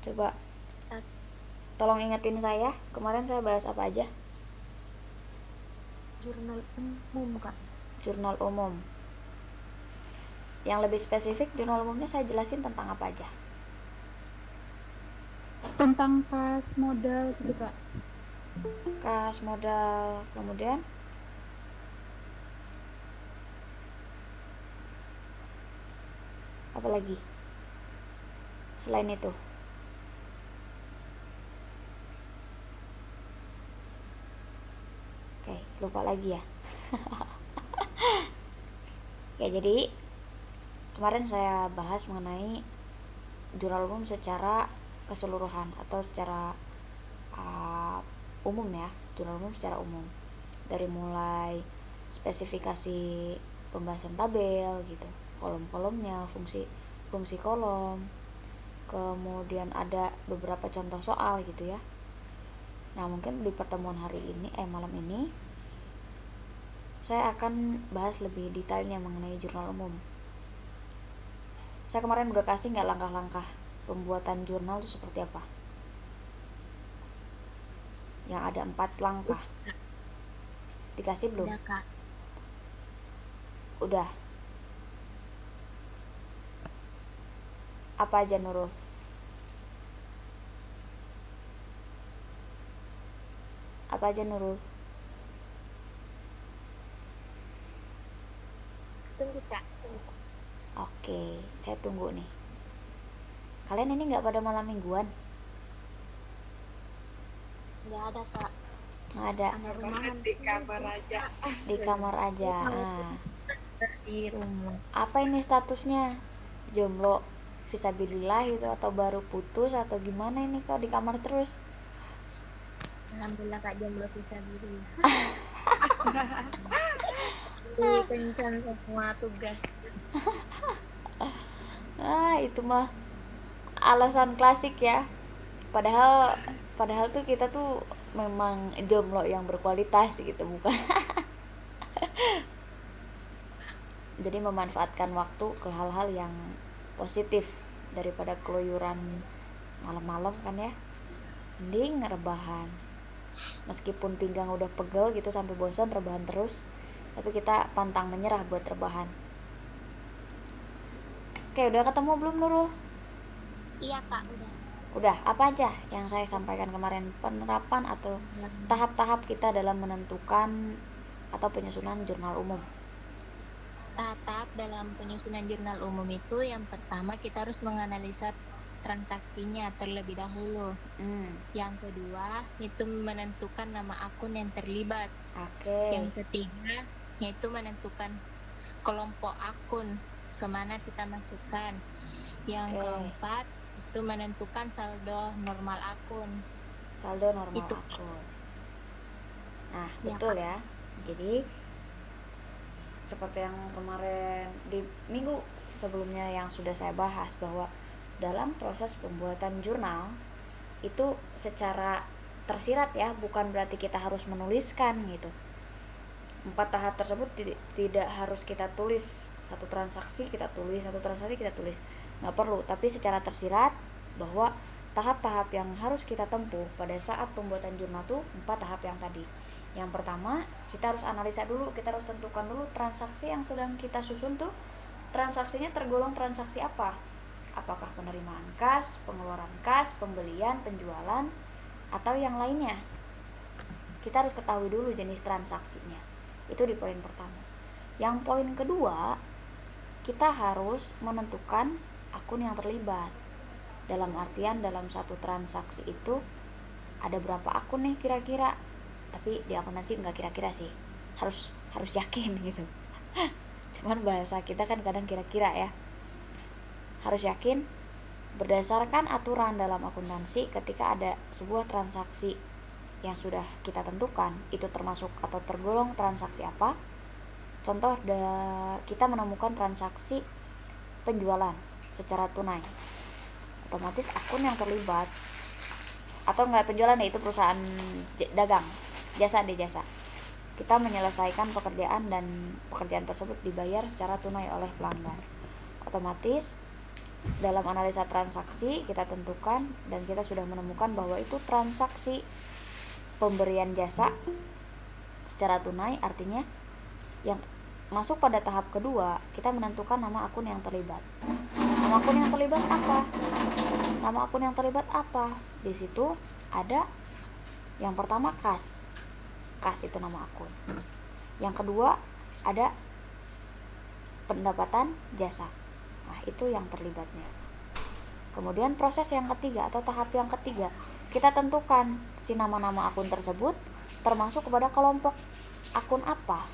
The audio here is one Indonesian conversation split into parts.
Coba Tat- tolong ingetin saya, kemarin saya bahas apa aja? Jurnal umum, Kak. Jurnal umum. Yang lebih spesifik, jurnal umumnya saya jelasin tentang apa aja. Tentang kas modal gitu, Kak. Kas modal, kemudian apa lagi? Selain itu. Oke, lupa lagi ya. Ya, jadi kemarin saya bahas mengenai jurnal umum secara keseluruhan atau secara uh, umum ya, jurnal umum secara umum. Dari mulai spesifikasi pembahasan tabel gitu, kolom-kolomnya, fungsi kolom, kemudian ada beberapa contoh soal gitu ya. Nah, mungkin di pertemuan hari ini malam ini saya akan bahas lebih detailnya mengenai jurnal umum. Saya kemarin udah kasih nggak langkah-langkah pembuatan jurnal itu seperti apa? Yang ada 4 langkah. Dikasih belum? Udah, Kak. Udah. Apa aja, Nurul? Apa aja, Nurul? Tunggu, Kak. Oke, saya tunggu nih. Kalian ini nggak pada malam mingguan? Nggak ada, Kak. Nggak ada. Anak rumahan. Di kamar aja. Di kamar aja. Ah. Di rumah. Apa ini statusnya? Jomblo visabilillah gitu atau baru putus atau gimana ini kau di kamar terus? Alhamdulillah, Kak, jomblo bisa diri. Kencan semua tugas. Itu mah alasan klasik ya. Padahal tuh kita tuh memang jomblo yang berkualitas gitu, bukan? Jadi memanfaatkan waktu ke hal-hal yang positif daripada keluyuran malam-malam kan ya. Mending rebahan. Meskipun pinggang udah pegel gitu sampai bosan rebahan terus, tapi kita pantang menyerah buat rebahan. Oke, udah ketemu belum, Nurul? Iya, Kak, udah. Udah, apa aja yang saya sampaikan kemarin, penerapan atau tahap-tahap kita dalam menentukan atau penyusunan jurnal umum? Tahap dalam penyusunan jurnal umum itu yang pertama kita harus menganalisa transaksinya terlebih dahulu. Yang kedua itu menentukan nama akun yang terlibat. Oke. Yang ketiga yaitu menentukan kelompok akun kemana kita masukkan. Yang keempat itu menentukan saldo normal akun. Saldo normal Itu. akun. Nah, Ya, betul Kak. ya. Jadi seperti yang kemarin di minggu sebelumnya yang sudah saya bahas, bahwa dalam proses pembuatan jurnal itu secara tersirat ya, bukan berarti kita harus menuliskan gitu. 4 tahap tersebut tidak harus kita tulis. Satu transaksi kita tulis, satu transaksi kita tulis, nggak perlu. Tapi secara tersirat bahwa tahap-tahap yang harus kita tempuh pada saat pembuatan jurnal tuh 4 tahap yang tadi. Yang pertama, kita harus analisa dulu, kita harus tentukan dulu transaksi yang sedang kita susun tuh transaksinya tergolong transaksi apa. Apakah penerimaan kas, pengeluaran kas, pembelian, penjualan, atau yang lainnya. Kita harus ketahui dulu jenis transaksinya. Itu di poin pertama. Yang poin kedua, kita harus menentukan akun yang terlibat. Dalam artian dalam satu transaksi itu ada berapa akun nih kira-kira. Tapi di akuntansi nggak kira-kira sih, harus yakin gitu. Cuman bahasa kita kan kadang kira-kira ya. Harus yakin berdasarkan aturan dalam akuntansi, ketika ada sebuah transaksi yang sudah kita tentukan itu termasuk atau tergolong transaksi apa. Contoh, kita menemukan transaksi penjualan secara tunai, otomatis akun yang terlibat, atau enggak penjualan ya, itu perusahaan dagang, jasa, kita menyelesaikan pekerjaan dan pekerjaan tersebut dibayar secara tunai oleh pelanggan, otomatis dalam analisa transaksi kita tentukan dan kita sudah menemukan bahwa itu transaksi pemberian jasa secara tunai, artinya yang masuk pada tahap kedua kita menentukan nama akun yang terlibat. Nama akun yang terlibat apa? Nama akun yang terlibat apa? Di situ ada yang pertama kas. Kas itu nama akun. Yang kedua ada pendapatan jasa. Nah, itu yang terlibatnya. Kemudian proses yang ketiga atau tahap yang ketiga, kita tentukan si nama-nama akun tersebut termasuk kepada kelompok akun apa.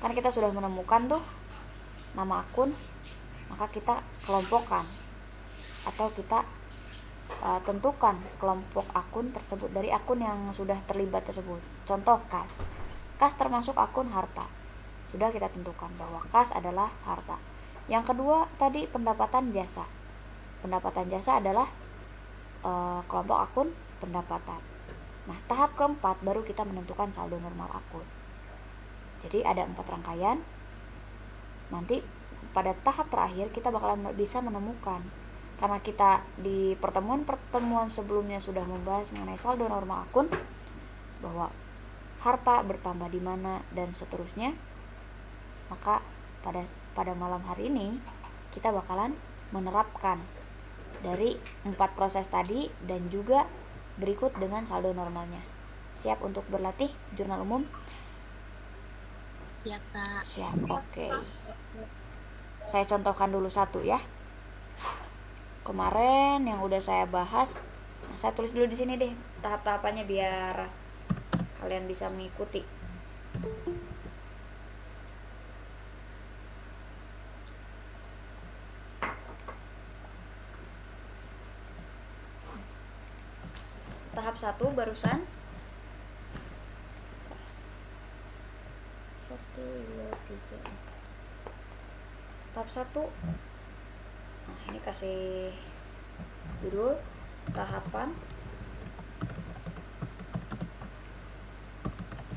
Kan kita sudah menemukan tuh nama akun, maka kita kelompokkan atau kita tentukan kelompok akun tersebut dari akun yang sudah terlibat tersebut. Contoh kas. Kas termasuk akun harta. Sudah kita tentukan bahwa kas adalah harta. Yang kedua tadi pendapatan jasa. Pendapatan jasa adalah kelompok akun pendapatan. Nah, tahap keempat baru kita menentukan saldo normal akun. Jadi ada 4 rangkaian. Nanti pada tahap terakhir kita bakalan bisa menemukan, karena kita di pertemuan sebelumnya sudah membahas mengenai saldo normal akun, bahwa harta bertambah di mana dan seterusnya. Maka pada malam hari ini kita bakalan menerapkan dari 4 proses tadi dan juga berikut dengan saldo normalnya. Siap untuk berlatih jurnal umum? Siap, Kak. Siap, oke. Saya contohkan dulu satu ya. Kemarin yang udah saya bahas, saya tulis dulu di sini deh tahap-tahapannya biar kalian bisa mengikuti. Tahap 1 barusan 1, 2, 3. Tahap 1. Nah, ini kasih judul tahapan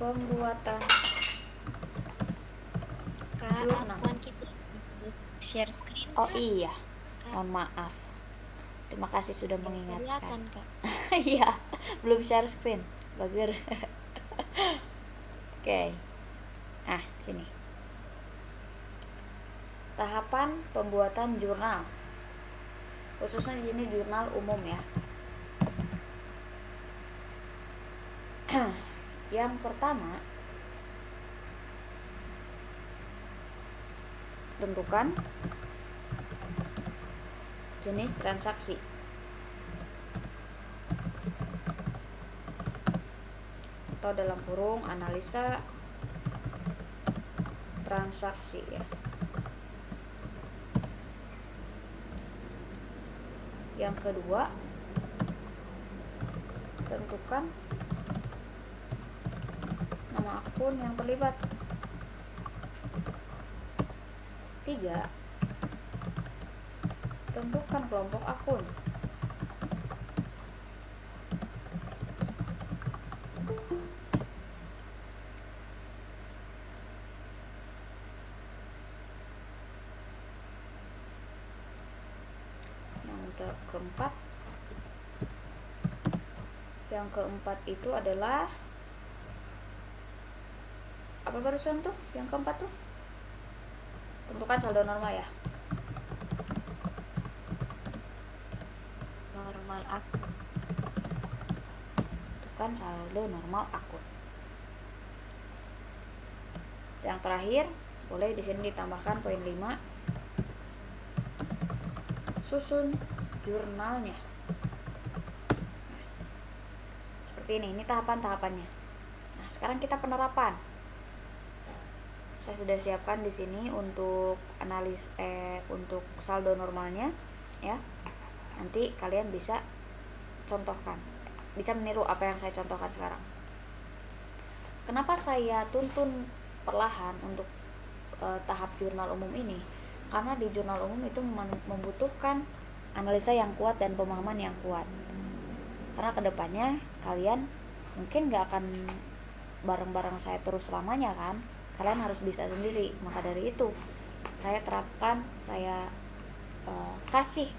pembuatan Kak, jurnal. akuan kita share screen. Oh iya, mohon maaf. Terima kasih sudah mengingatkan. Kelihatan, Kak. Iya, belum share screen. Bagus. Oke. Nah, sini. Tahapan pembuatan jurnal. Khususnya di sini jurnal umum ya. Yang pertama, tentukan jenis transaksi. Atau dalam kurung analisa transaksi ya. Yang kedua, tentukan nama akun yang terlibat. 3, tentukan kelompok akun. Yang keempat itu adalah apa barusan tuh? Yang keempat tuh tentukan saldo normal ya. Normal akun. Tentukan saldo normal akun. Yang terakhir boleh di sini ditambahkan poin 5, susun jurnalnya. Seperti ini tahapan-tahapannya. Nah, sekarang kita penerapan. Saya sudah siapkan di sini untuk untuk saldo normalnya ya. Nanti kalian bisa contohkan, bisa meniru apa yang saya contohkan sekarang. Kenapa saya tuntun perlahan untuk tahap jurnal umum ini? Karena di jurnal umum itu membutuhkan analisa yang kuat dan pemahaman yang kuat. Karena kedepannya kalian mungkin gak akan bareng-bareng saya terus selamanya kan, kalian harus bisa sendiri. Maka dari itu saya terapkan, saya kasih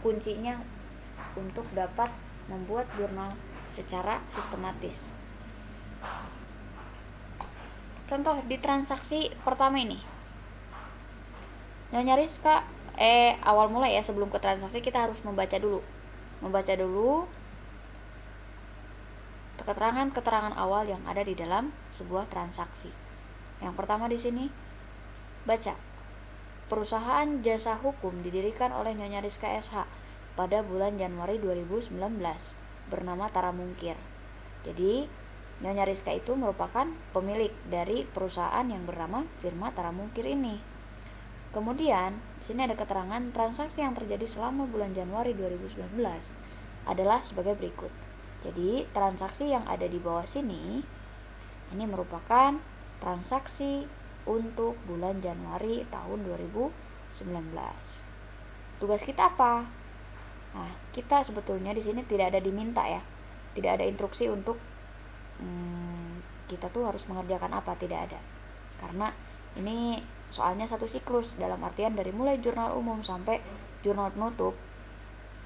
kuncinya untuk dapat membuat jurnal secara sistematis. Contoh di transaksi pertama ini, Nyonya Rizka, awal mulai ya, sebelum ke transaksi kita harus membaca dulu keterangan awal yang ada di dalam sebuah transaksi. Yang pertama di sini, baca. Perusahaan jasa hukum didirikan oleh Nyonya Rizka SH pada bulan Januari 2019 bernama Tara Mungkir. Jadi Nyonya Rizka itu merupakan pemilik dari perusahaan yang bernama firma Tara Mungkir ini. Kemudian di sini ada keterangan transaksi yang terjadi selama bulan Januari 2019 adalah sebagai berikut. Jadi transaksi yang ada di bawah sini ini merupakan transaksi untuk bulan Januari tahun 2019. Tugas kita apa? Nah, kita sebetulnya di sini tidak ada diminta ya, tidak ada instruksi untuk kita tuh harus mengerjakan apa, tidak ada. Karena ini soalnya satu siklus, dalam artian dari mulai jurnal umum sampai jurnal penutup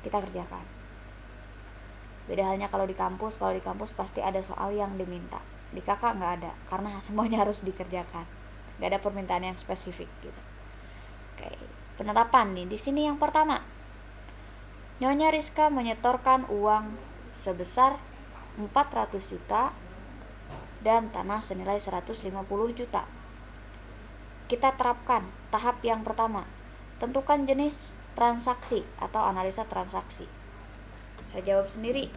kita kerjakan. Beda halnya kalau di kampus pasti ada soal yang diminta. Di kakak nggak ada, karena semuanya harus dikerjakan. Nggak ada permintaan yang spesifik gitu. Oke, penerapan nih di sini yang pertama. Nyonya Rizka menyetorkan uang sebesar 400 juta dan tanah senilai 150 juta. Kita terapkan tahap yang pertama. Tentukan jenis transaksi atau analisa transaksi. Saya jawab sendiri.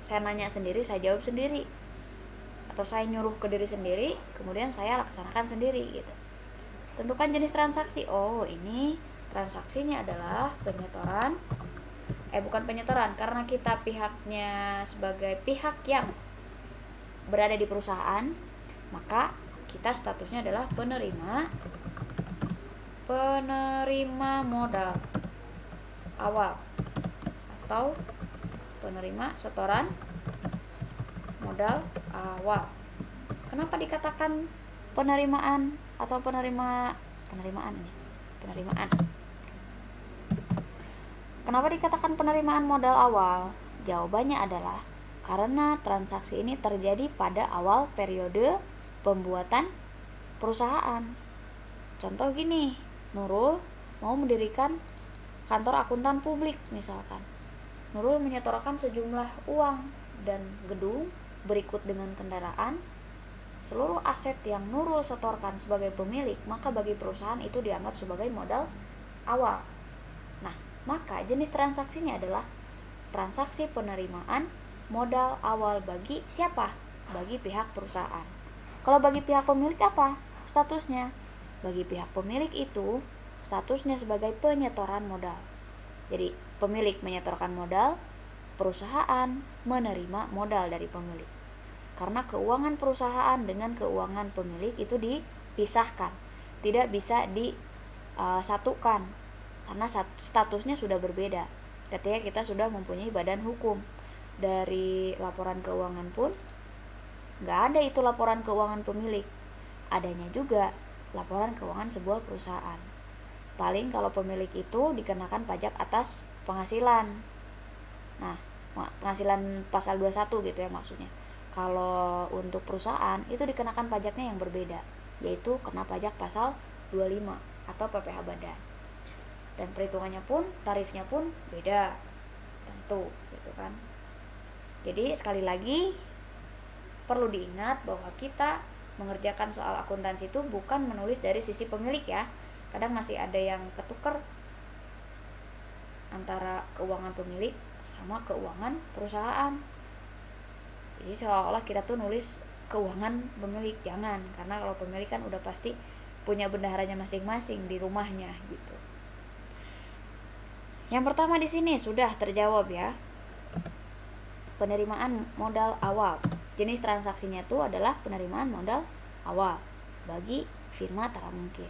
Saya nanya sendiri, saya jawab sendiri. Atau saya nyuruh ke diri sendiri, kemudian saya laksanakan sendiri gitu. Tentukan jenis transaksi. Oh, ini transaksinya adalah penyetoran. Bukan penyetoran, karena kita pihaknya sebagai pihak yang berada di perusahaan, maka kita statusnya adalah penerima modal awal atau penerima setoran modal awal. Kenapa dikatakan penerimaan atau penerimaan? Kenapa dikatakan penerimaan modal awal? Jawabannya adalah karena transaksi ini terjadi pada awal periode pembuatan perusahaan. Contoh gini, Nurul mau mendirikan kantor akuntan publik misalkan. Nurul menyetorkan sejumlah uang dan gedung berikut dengan kendaraan. Seluruh aset yang Nurul setorkan sebagai pemilik, maka bagi perusahaan itu dianggap sebagai modal awal. Nah, maka jenis transaksinya adalah transaksi penerimaan modal awal bagi siapa? Bagi pihak perusahaan. Kalau bagi pihak pemilik apa statusnya? Bagi pihak pemilik itu statusnya sebagai penyetoran modal. Jadi pemilik menyetorkan modal, perusahaan menerima modal dari pemilik. Karena keuangan perusahaan dengan keuangan pemilik itu dipisahkan, tidak bisa disatukan karena statusnya sudah berbeda. Ketika kita sudah mempunyai badan hukum, dari laporan keuangan pun nggak ada itu laporan keuangan pemilik, adanya juga laporan keuangan sebuah perusahaan. Paling kalau pemilik itu dikenakan pajak atas penghasilan. Nah, penghasilan pasal 21 gitu ya maksudnya. Kalau untuk perusahaan itu dikenakan pajaknya yang berbeda, yaitu kena pajak pasal 25 atau PPh badan. Dan perhitungannya pun, tarifnya pun beda tentu gitu kan. Jadi sekali lagi perlu diingat bahwa kita mengerjakan soal akuntansi itu bukan menulis dari sisi pemilik ya. Kadang masih ada yang ketukar antara keuangan pemilik sama keuangan perusahaan. Jadi seolah-olah kita tuh nulis keuangan pemilik, jangan, karena kalau pemilik kan udah pasti punya bendaharanya masing-masing di rumahnya gitu. Yang pertama di sini sudah terjawab ya. Penerimaan modal awal. Jenis transaksinya itu adalah penerimaan modal awal bagi firma Tara Mungkir.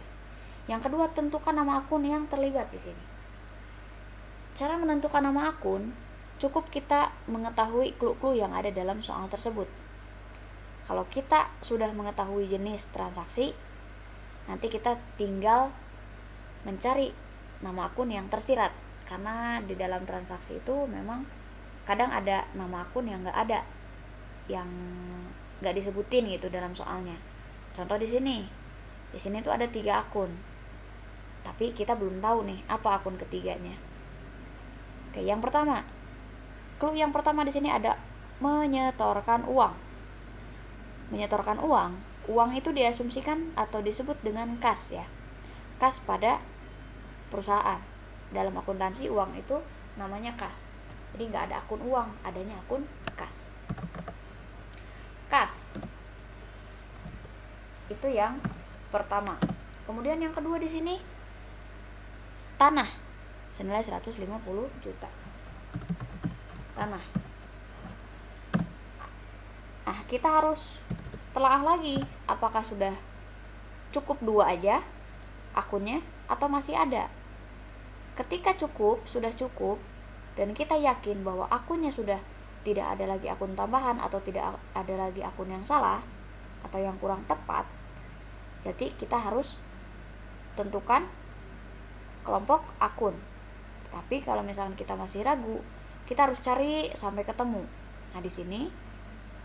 Yang kedua, tentukan nama akun yang terlibat di sini. Cara menentukan nama akun, cukup kita mengetahui clue-clue yang ada dalam soal tersebut. Kalau kita sudah mengetahui jenis transaksi, nanti kita tinggal mencari nama akun yang tersirat, karena di dalam transaksi itu memang kadang ada nama akun yang nggak ada, yang nggak disebutin gitu dalam soalnya. Contoh di sini tuh ada 3 akun, tapi kita belum tahu nih apa akun ketiganya. Oke, yang pertama, clue yang pertama di sini ada menyetorkan uang. Menyetorkan uang itu diasumsikan atau disebut dengan kas ya, kas pada perusahaan. Dalam akuntansi uang itu namanya kas. Jadi nggak ada akun uang, adanya akun kas. Kas itu yang pertama. Kemudian yang kedua di sini tanah senilai 150 juta. Tanah. Nah, kita harus telaah lagi apakah sudah cukup 2 aja akunnya atau masih ada. Ketika sudah cukup dan kita yakin bahwa akunnya sudah tidak ada lagi akun tambahan atau tidak ada lagi akun yang salah atau yang kurang tepat, berarti kita harus tentukan kelompok akun. Tapi kalau misalkan kita masih ragu, kita harus cari sampai ketemu. Nah, di sini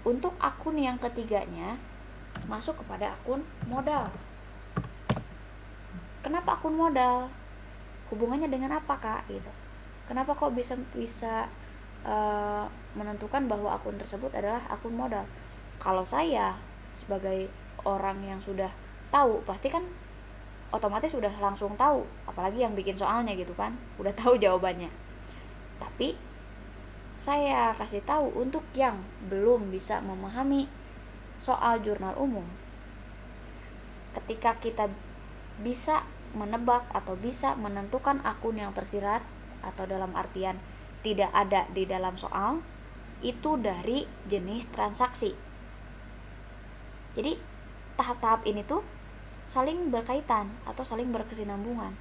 untuk akun yang ketiganya masuk kepada akun modal. Kenapa akun modal? Hubungannya dengan apa, Kak? Gitu. Kenapa kok bisa menentukan bahwa akun tersebut adalah akun modal? Kalau saya sebagai orang yang sudah tahu, pasti kan otomatis sudah langsung tahu, apalagi yang bikin soalnya gitu kan, udah tahu jawabannya. Tapi saya kasih tahu untuk yang belum bisa memahami soal jurnal umum, ketika kita bisa menebak atau bisa menentukan akun yang tersirat atau dalam artian tidak ada di dalam soal, itu dari jenis transaksi. Jadi tahap-tahap ini tuh saling berkaitan atau saling berkesinambungan.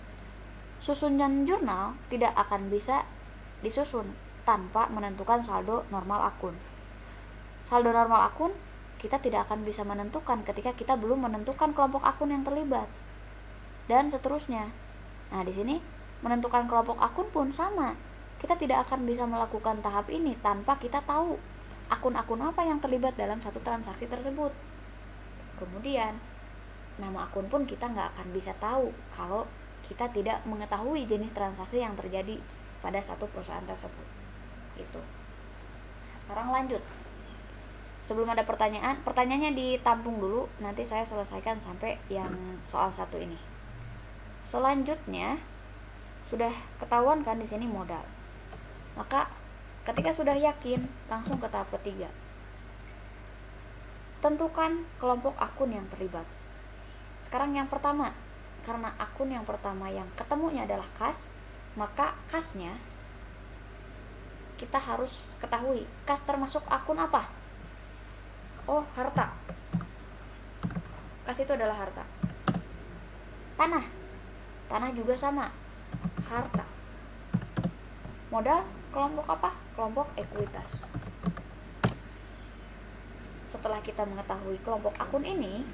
Susunan jurnal tidak akan bisa disusun tanpa menentukan saldo normal akun. Saldo normal akun kita tidak akan bisa menentukan ketika kita belum menentukan kelompok akun yang terlibat, dan seterusnya. Nah, di sini menentukan kelompok akun pun sama. Kita tidak akan bisa melakukan tahap ini tanpa kita tahu akun-akun apa yang terlibat dalam satu transaksi tersebut. Kemudian nama akun pun kita nggak akan bisa tahu kalau kita tidak mengetahui jenis transaksi yang terjadi pada satu perusahaan tersebut. Gitu. Sekarang lanjut. Sebelum ada pertanyaannya ditampung dulu, nanti saya selesaikan sampai yang soal 1 ini. Selanjutnya sudah ketahuan kan di sini modal. Maka ketika sudah yakin, langsung ke tahap ketiga. Tentukan kelompok akun yang terlibat. Sekarang yang pertama, karena akun yang pertama yang ketemunya adalah kas, maka kasnya kita harus ketahui. Kas termasuk akun apa? Oh, harta. Kas itu adalah harta. Tanah. Tanah juga sama, harta. Modal, kelompok apa? Kelompok ekuitas. Setelah kita mengetahui kelompok akun ini,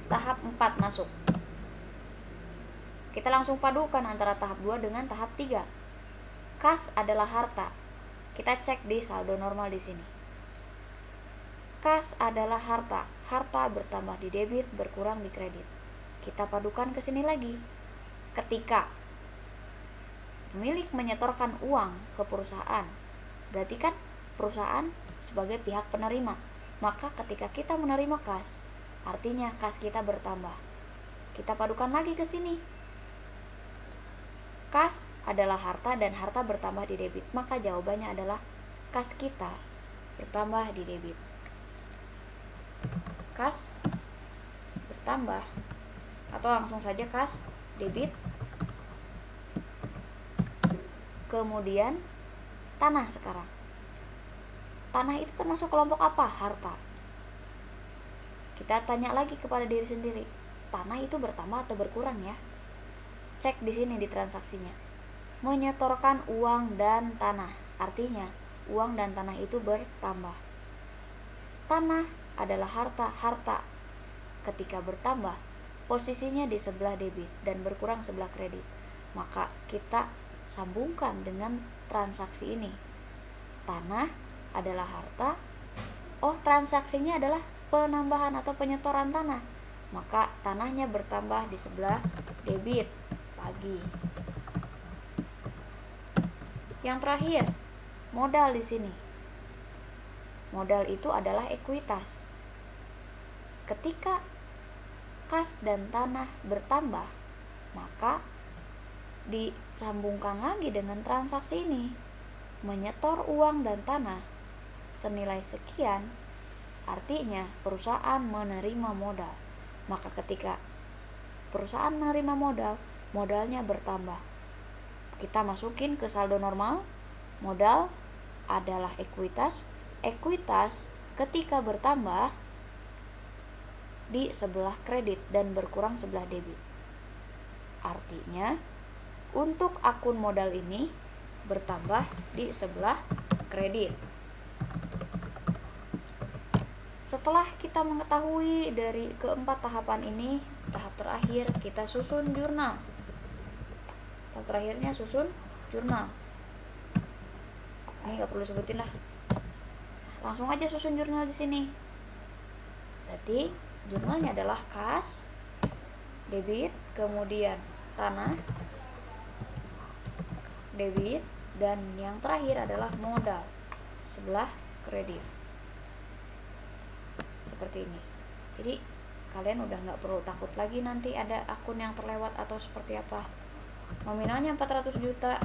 tahap 4 masuk. Kita langsung padukan antara tahap 2 dengan tahap 3. Kas adalah harta. Kita cek di saldo normal di sini. Kas adalah harta. Harta bertambah di debit, berkurang di kredit. Kita padukan ke sini lagi. Ketika pemilik menyetorkan uang ke perusahaan, berarti kan perusahaan sebagai pihak penerima. Maka ketika kita menerima kas, artinya kas kita bertambah. Kita padukan lagi ke sini. Kas adalah harta dan harta bertambah di debit. Maka jawabannya adalah kas kita bertambah di debit. Kas bertambah, atau langsung saja kas debit. Kemudian tanah sekarang. Tanah itu termasuk kelompok apa? Harta. Kita tanya lagi kepada diri sendiri, tanah itu bertambah atau berkurang ya? Cek di sini di transaksinya. Menyetorkan uang dan tanah, artinya uang dan tanah itu bertambah. Tanah adalah harta. Harta ketika bertambah posisinya di sebelah debit dan berkurang sebelah kredit. maka kita sambungkan dengan transaksi ini. Tanah adalah harta. Oh, transaksinya adalah penambahan atau penyetoran tanah, maka tanahnya bertambah di sebelah debit lagi. Yang terakhir, modal di sini. Modal itu adalah ekuitas. Ketika kas dan tanah bertambah, maka disambungkan lagi dengan transaksi ini, menyetor uang dan tanah senilai sekian, artinya perusahaan menerima modal. Maka ketika perusahaan menerima modal, modalnya bertambah. Kita masukin ke saldo normal, modal adalah ekuitas. Ekuitas ketika bertambah di sebelah kredit dan berkurang sebelah debit. Artinya untuk akun modal ini bertambah di sebelah kredit. Setelah kita mengetahui dari keempat tahapan ini, tahap terakhir kita susun jurnal. Tahap terakhirnya susun jurnal. Ini nggak perlu sebutin lah. Langsung aja susun jurnal di sini. Berarti jurnalnya adalah kas, debit, kemudian tanah, debit, dan yang terakhir adalah modal sebelah kredit. Seperti ini. Jadi kalian udah nggak perlu takut lagi nanti ada akun yang terlewat atau seperti apa. Nominalnya 400 juta,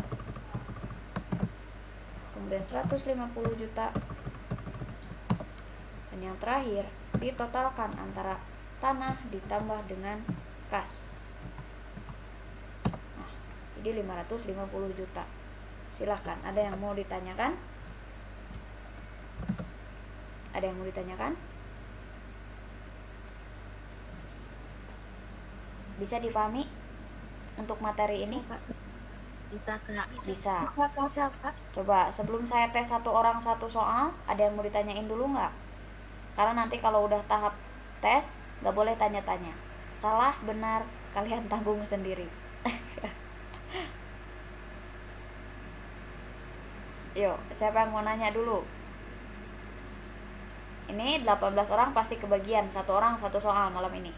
kemudian 150 juta, dan yang terakhir ditotalkan antara tanah ditambah dengan kas. Nah, jadi 550 juta. Silahkan, ada yang mau ditanyakan? Ada yang mau ditanyakan? Bisa dipahami untuk materi ini? Bisa, Kak. Bisa. Coba sebelum saya tes satu orang satu soal, ada yang mau ditanyain dulu nggak? Karena nanti kalau udah tahap tes, nggak boleh tanya-tanya. Salah, benar, kalian tanggung sendiri. Yuk, siapa yang mau nanya dulu? Ini 18 orang pasti kebagian, satu orang satu soal malam ini.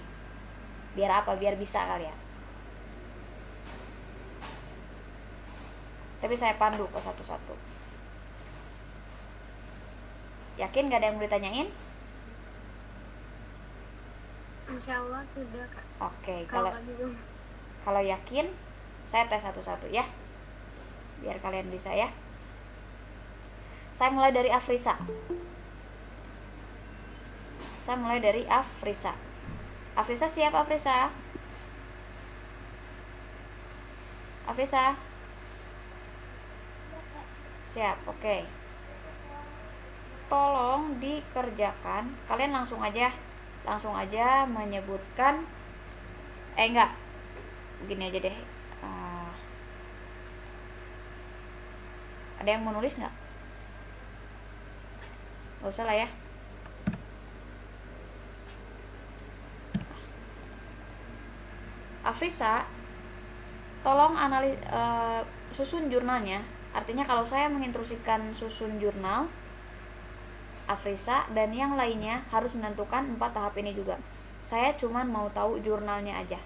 Biar apa? Biar bisa kalian. Tapi saya pandu ke satu-satu. Yakin gak ada yang mau ditanyain? Insya Allah sudah, Kak. Oke, kalau yakin saya tes satu-satu ya, biar kalian bisa ya. Saya mulai dari Afrisa. Afrisa siap, Afrisa? Afrisa? Siap, oke. Tolong dikerjakan. Kalian langsung aja menyebutkan. Enggak. Begini aja deh. Ada yang mau nulis nggak? Nggak usah lah ya. Afrisa, tolong susun jurnalnya. Artinya kalau saya menginstruksikan susun jurnal, Afrisa dan yang lainnya harus menentukan 4 tahap ini juga. Saya cuman mau tahu jurnalnya aja.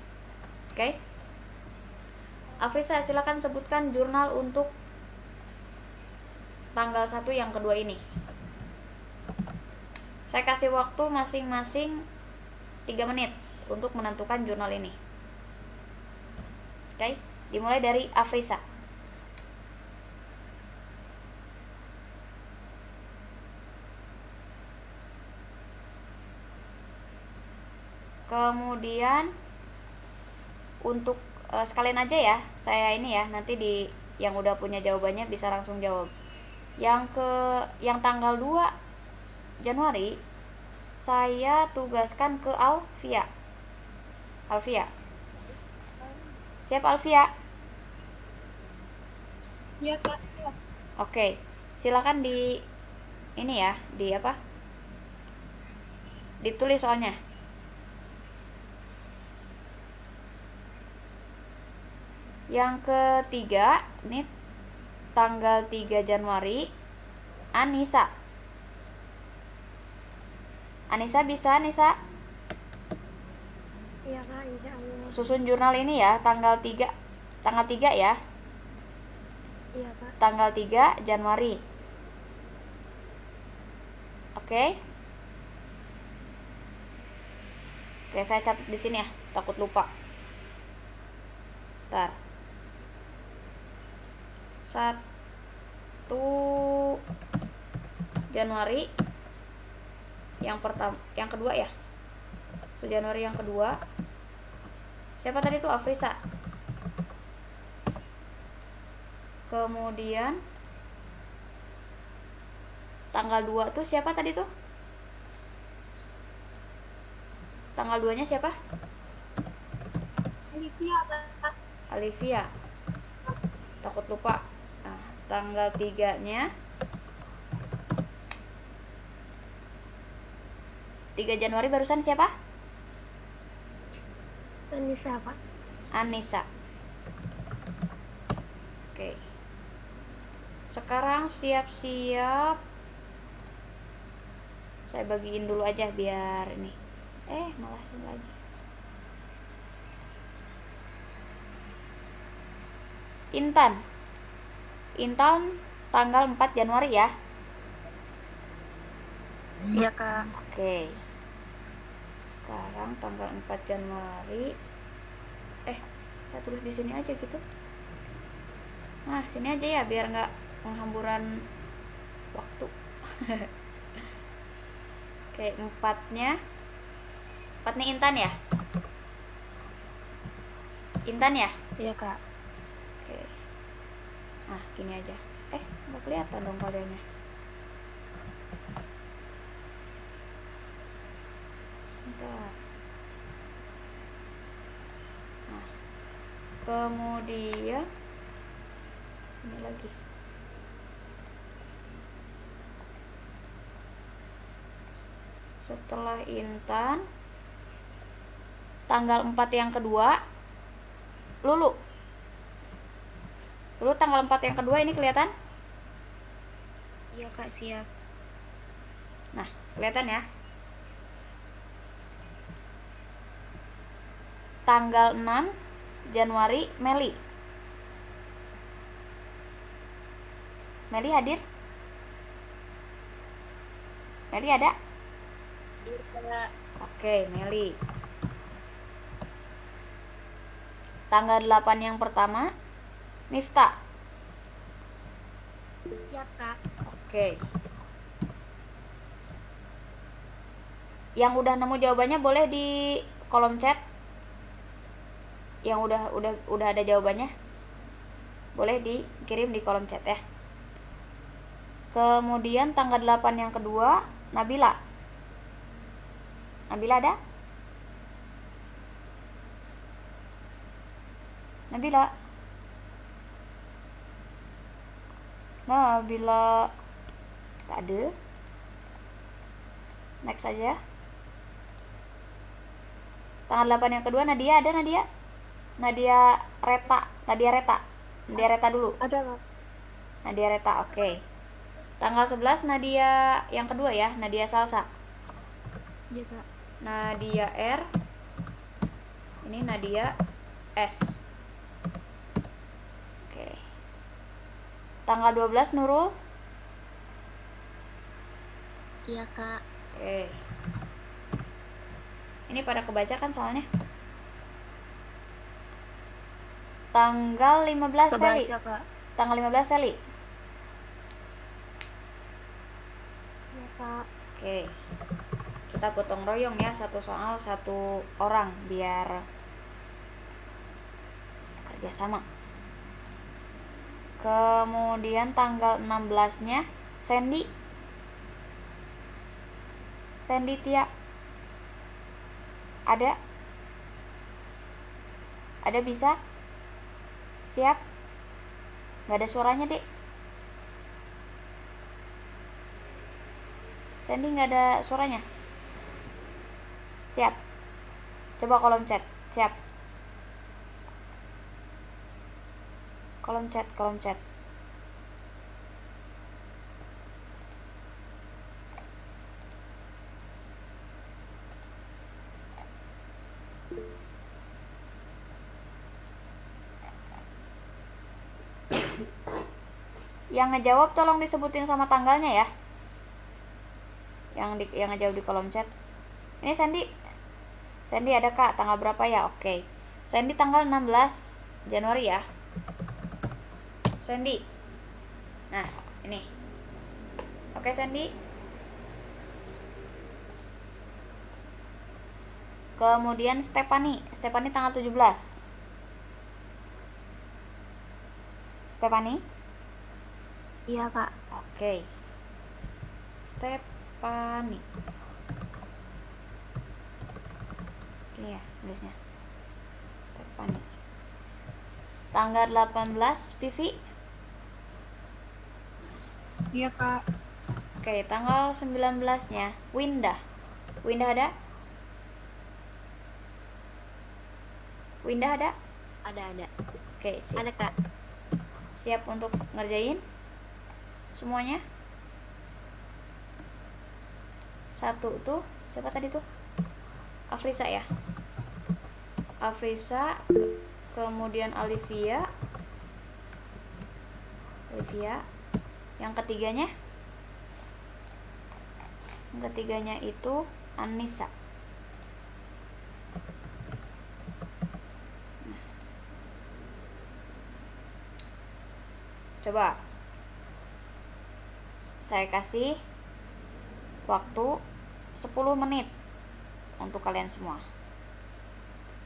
Oke? Afrisa, silakan sebutkan jurnal untuk tanggal 1 yang kedua ini. Saya kasih waktu masing-masing 3 menit untuk menentukan jurnal ini. Oke, dimulai dari Afrisa. Kemudian untuk sekalian aja ya, saya ini ya, nanti yang udah punya jawabannya bisa langsung jawab. Yang tanggal 2 Januari saya tugaskan ke Alfia. Siap, Alfia? Iya, Kak. Oke, silakan ditulis soalnya. Yang ketiga, ini tanggal 3 Januari, Anissa. Anissa bisa, Anissa? Iya kak, insya Allah. Susun jurnal ini ya, tanggal 3. Tanggal 3 ya. Iya kak. Tanggal 3 Januari. Oke. Oke, saya catat di sini ya, takut lupa. Bentar. 1 Januari yang pertama, yang kedua ya. 1 Januari yang kedua. Siapa tadi tuh? Afrisa. Kemudian tanggal 2 tuh siapa tadi tuh? Tanggal 2 nya siapa? Olivia kak. Olivia. Takut lupa. Nah, tanggal 3 nya 3 Januari barusan siapa? Anissa kak. Anissa. Oke. Sekarang siap-siap. Saya bagiin dulu aja biar ini. Malah sini lagi. Intan. Intan tanggal 4 Januari ya. Iya kak. Oke. Sekarang tanggal 4 Januari. Saya tulis di sini aja gitu. Nah, sini aja ya biar nggak penghamburan waktu. Oke, empatnya Intan ya? Intan ya? Iya kak. Oke. Nah, gini aja. Nggak kelihatan dong kodenya. Bentar. Nah, kemudian ini lagi. Setelah Intan, tanggal 4 yang kedua, Lulu. Lulu tanggal 4 yang kedua ini kelihatan? Iya kak, siap. Nah, kelihatan ya. Tanggal 6 Januari, Meli. Meli hadir? Meli ada? Iya kak. Oke, Meli. Tanggal 8 yang pertama, Miftah. Siap kak. Oke. Yang udah nemu jawabannya boleh di kolom chat. Yang udah ada jawabannya boleh dikirim di kolom chat ya. Kemudian tanggal 8 yang kedua, Nabila. Nabila ada? Nabila. Nabila tak ada. Next aja. Tanggal 8 yang kedua, Nadia ada? Nadia Reta dulu. Ada kak. Nadia Reta, oke. Tanggal 11 Nadia yang kedua ya, Nadia Salsa. Iya kak. Nadia R. Ini Nadia S. Oke. Tanggal 12 Nurul. Iya kak. Oke. Ini pada kebaca kan soalnya. Tanggal 15 Seli. Kebaca kak. Tanggal 15 Seli. Iya kak. Oke. Kita gotong royong ya, satu soal satu orang biar kerjasama. Kemudian tanggal 16-nya Sandy Tia. Ada bisa? Siap? Nggak ada suaranya, Dek. Sandy nggak ada suaranya. Siap. Coba kolom chat. Siap. kolom chat. Yang ngejawab tolong disebutin sama tanggalnya ya. Yang ngejawab di kolom chat. Ini Sandy ada Kak, tanggal berapa ya? Oke. Sandy tanggal 16 Januari ya. Sandy. Nah, ini. Oke, Sandy. Kemudian Stephanie tanggal 17. Stephanie? Iya, Kak. Oke. Stephanie. Iya, tulisnya. Stephanie. Tanggal 18, Vivi? Iya, Kak. Oke, tanggal 19-nya Windah. Windah ada? Windah ada? Ada. Oke, siap. Ada, Kak. Siap untuk ngerjain semuanya? Satu tuh, siapa tadi tuh? Afrisa ya? Afrisa, kemudian Olivia. Yang ketiganya itu Anissa. Coba saya kasih waktu 10 menit untuk kalian semua.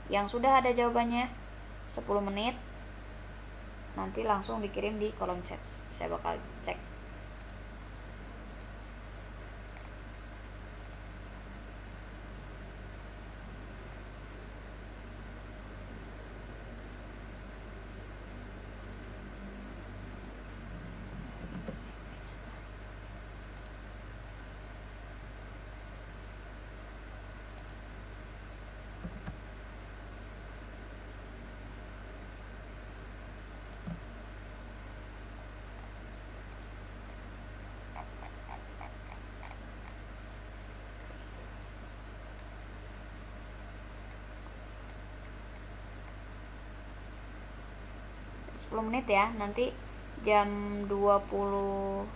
Yang sudah ada jawabannya 10 menit nanti langsung dikirim di kolom chat. Saya bakal cek. Menit ya, nanti jam 20.22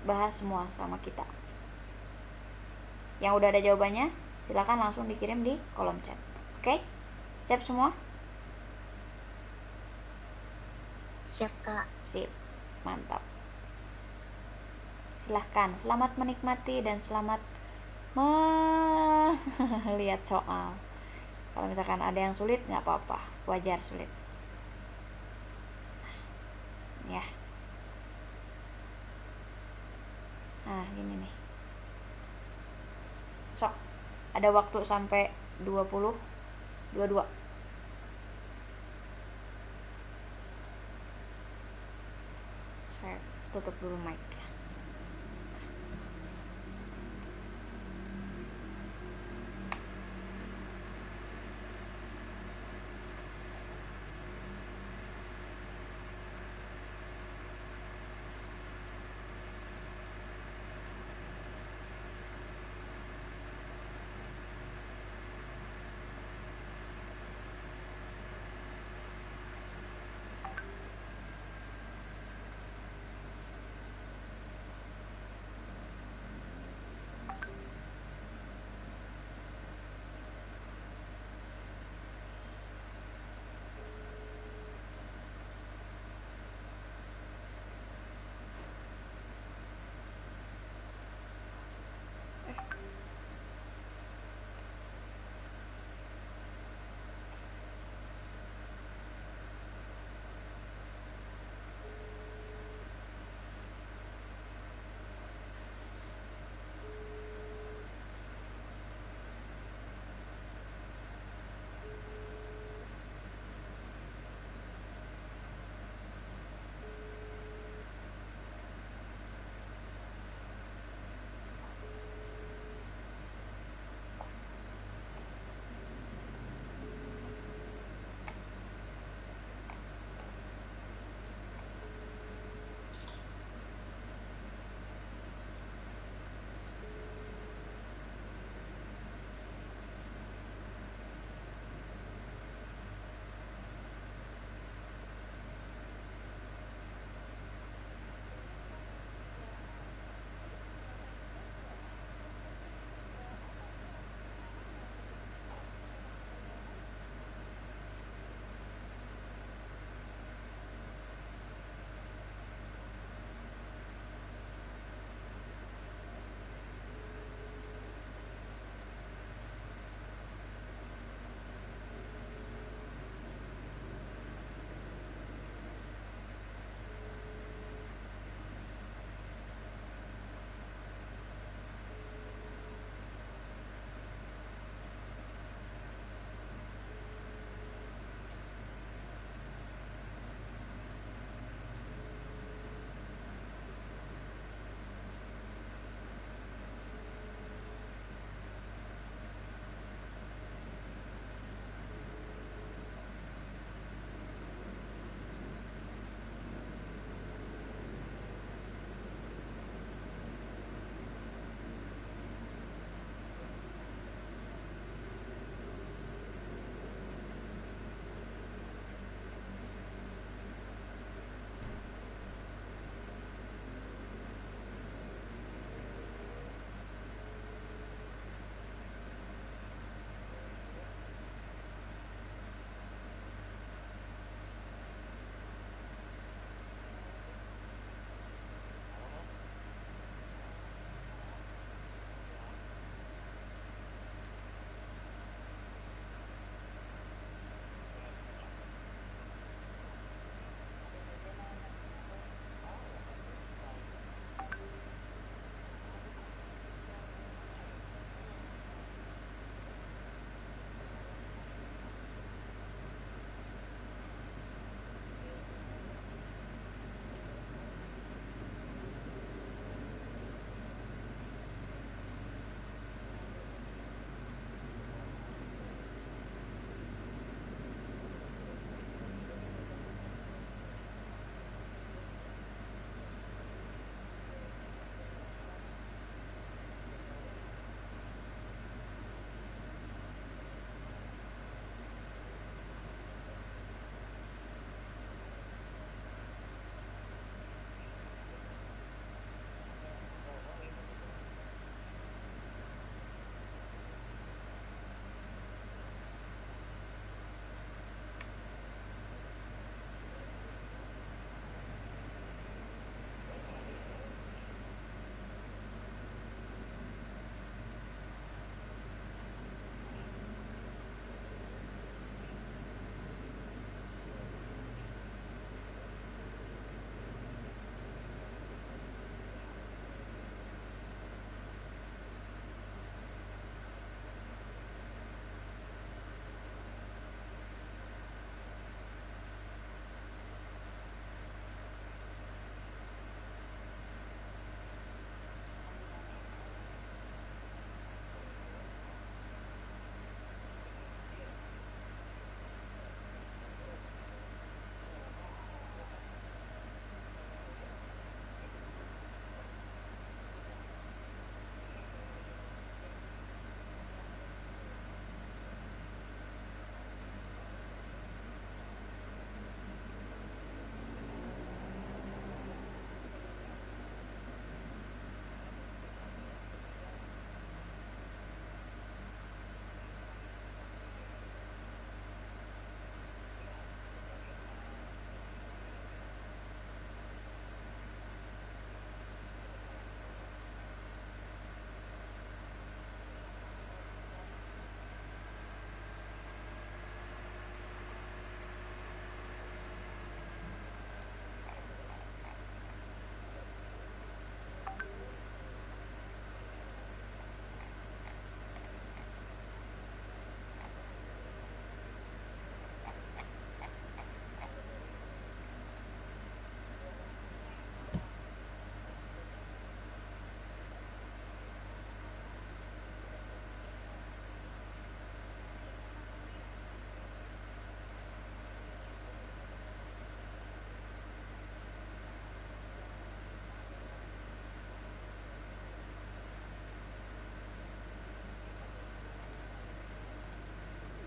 bahas semua sama kita. Yang udah ada jawabannya silakan langsung dikirim di kolom chat. Oke? Siap semua? Siap, Kak. Sip, mantap. Silahkan, selamat menikmati dan selamat melihat soal. Kalau misalkan ada yang sulit nggak apa-apa, wajar sulit ya. Nah gini nih, sok ada waktu sampai 20.22. Saya tutup dulu mic.